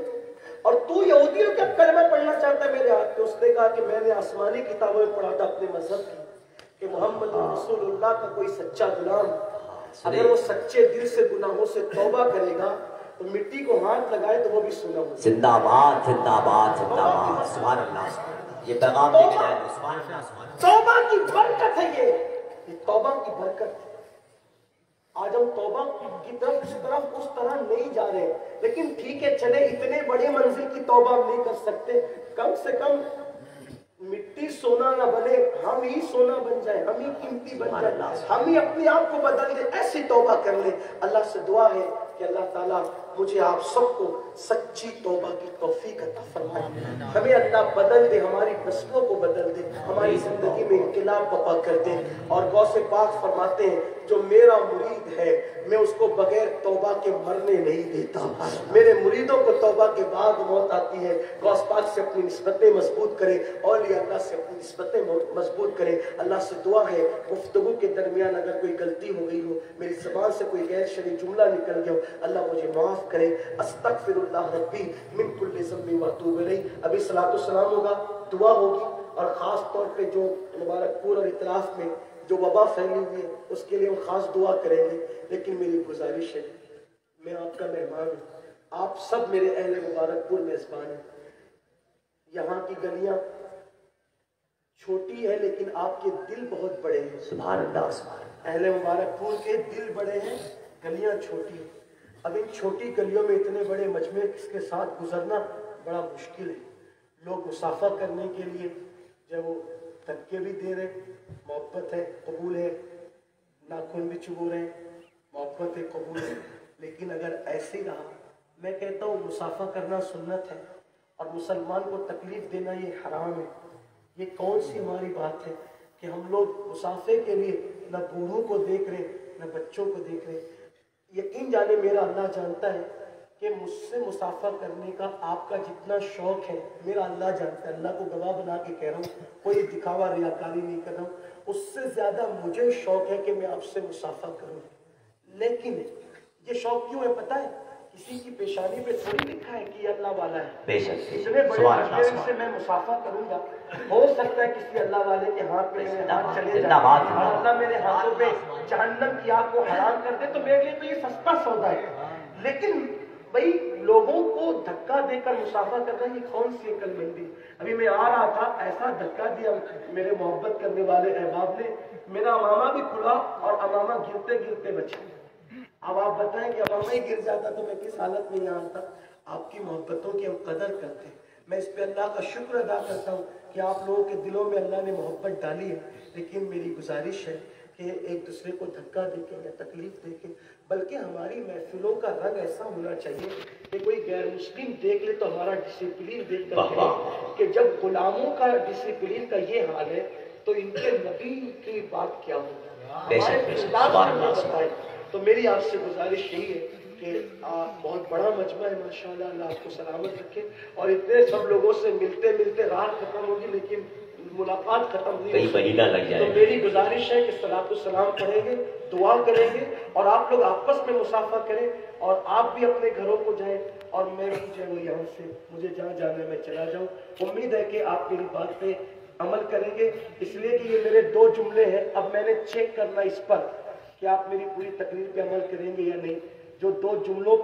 اور تو یہودی ہو کیا کلمہ پڑھنا چاہتا ہے میرے ہاتھ پہ؟ اس نے کہا کہ میں نے آسمانی کتابوں میں پڑھا تھا اپنے مذہب کی کہ محمد رسول اللہ کا کوئی سچا غلام اگر وہ سچے دل سے گناہوں سے توبہ کرے گا تو مٹی کو ہاتھ لگائے تو وہ بھی سونا ہوگا۔ زندہ باد، زندہ باد، زندہ باد، سبحان اللہ، یہ پیغام لے کے جائیں، سبحان اللہ، سبحان اللہ۔ توبہ کی برکت ہے یہ توبہ کی برکت ہے۔ آج ہم توبہ کی طرف اس طرح نہیں جا رہے، لیکن ٹھیک ہے چلے، اتنے بڑے منزل کی توبہ ہم نہیں کر سکتے، کم سے کم مٹی سونا نہ بنے، ہم ہی سونا بن جائیں، ہم ہی قیمتی بن جائیں، ہم ہی اپنے آپ کو بدل دیں، ایسی توبہ کر لیں۔ اللہ سے دعا ہے کہ اللہ تعالیٰ مجھے آپ سب کو سچی توبہ کی توفیق عطا فرمائے، ہمیں اللہ بدل دے، ہماری نسلوں کو بدل دے، ہماری زندگی میں انقلاب برپا کر دے۔ اور غوث پاک فرماتے ہیں جو میرا مرید ہے میں اس کو بغیر توبہ کے مرنے نہیں دیتا، میرے مریدوں کو توبہ کے بعد موت آتی ہے۔ غوث پاک سے اپنی نسبتیں مضبوط کرے، اولیاء اللہ سے اپنی نسبتیں مضبوط کرے۔ اللہ سے دعا ہے گفتگو کے درمیان اگر کوئی غلطی ہو گئی ہو، میری زبان سے کوئی غیر شرعی جملہ نکل گیا ہو، اللہ مجھے معاف کرے۔ استغفر اللہ ربی من کل ذنب واتوب الیہ۔ ابھی صلاۃ والسلام ہوگا، دعا ہوگی، اور خاص طور پہ جو مبارک پور اور اطراف میں جو وبا پھیلی ہوئی ہے اس کے لیے ہم خاص دعا کریں گے۔ لیکن میری گزارش ہے، میں آپ کا مہمان ہوں، آپ سب میرے اہل مبارک پور میزبان ہیں۔ یہاں کی گلیاں چھوٹی ہے لیکن آپ کے دل بہت بڑے ہیں، سبحان اللہ، سبحان اللہ۔ اہل مبارک پور کے دل بڑے ہیں، گلیاں چھوٹی ہیں۔ اب ان چھوٹی گلیوں میں اتنے بڑے مجمع کے ساتھ گزرنا بڑا مشکل ہے. لوگ مسافہ کرنے کے لیے جب وہ دھکے بھی دے رہے, محبت ہے, قبول ہے, ناخن بھی چبو رہے ہیں, محبت ہے, قبول ہے. لیکن اگر ایسے ہی رہا, میں کہتا ہوں مسافہ کرنا سنت ہے اور مسلمان کو تکلیف دینا یہ حرام ہے. یہ کون سی ہماری بات ہے کہ ہم لوگ مسافے کے لیے نہ بوڑھوں کو دیکھ رہے نہ بچوں کو دیکھ رہے. یقین جانے میرا اللہ جانتا ہے کہ مجھ سے مسافہ کرنے کا آپ کا جتنا شوق ہے میرا اللہ جانتا ہے. اللہ کو گواہ بنا کے کہہ رہا ہوں, کوئی دکھاوا ریاکاری نہیں کر رہا ہوں. اس سے زیادہ مجھے شوق ہے کہ میں آپ سے مسافہ کروں. لیکن یہ شوق کیوں ہے پتہ ہے؟ کسی کی پیشانی پہ تھوڑی لکھا ہے کہ یہ اللہ والا ہے. بے شک اتنے بڑے مشکل سے میں مسافہ کروں گا, ہو سکتا ہے کسی اللہ والے کے ہاتھ میں میرے ہاتھ چلے جائیں اور اللہ میرے ہاتھوں پہ جہنم کی آگ کو حرام کر دے, تو میرے لیے تو یہ سستا سودا ہے. لیکن بھائی لوگوں کو دھکا دے کر مسافہ کرنا یہ کون سی عقل مندی. ابھی میں آ رہا تھا, ایسا دھکا دیا میرے محبت کرنے والے احباب نے, میرا امامہ بھی کھلا اور امامہ گرتے گرتے بچا. اب آپ بتائیں کہ امامہ ہی گر جاتا تو میں کس حالت میں یہاں آتا. آپ کی محبتوں کی ہم قدر کرتے ہیں. میں اس پہ اللہ کا شکر ادا کرتا ہوں کہ آپ لوگوں کے دلوں میں اللہ نے محبت ڈالی ہے. لیکن میری گزارش ہے کہ ایک دوسرے کو دھکا دے کے یا تکلیف دے کے, بلکہ ہماری محفلوں کا رنگ ایسا ہونا چاہیے کہ کوئی غیر مسلم دیکھ لے تو ہمارا ڈسپلین دیکھ کر کہے کہ جب غلاموں کا ڈسپلین کا یہ حال ہے تو ان کے نبی کی بات کیا ہوگی. تو میری آپ سے گزارش یہی ہے کہ بہت بڑا مجمع ہے ماشاءاللہ, اللہ آپ کو سلامت رکھے. اور اتنے سب لوگوں سے ملتے ملتے رات ختم ہوگی لیکن ملاقات ختم نہیں ہوگی. تو میری گزارش ہے کہ صلاۃ السلام پڑھیں گے, دعا کریں گے اور آپ لوگ آپس میں مسافہ کریں اور آپ بھی اپنے گھروں کو جائیں اور میں بھی جو ہے یہاں سے مجھے جہاں جانا میں چلا جاؤں. امید ہے کہ آپ میری بات پہ عمل کریں گے, اس لیے کہ یہ میرے 2 جملے ہیں. اب میں نے چیک کرنا اس پر کہ آپ میری پوری تقریر پہ عمل کریں گے یا نہیں. جو 2 جملوں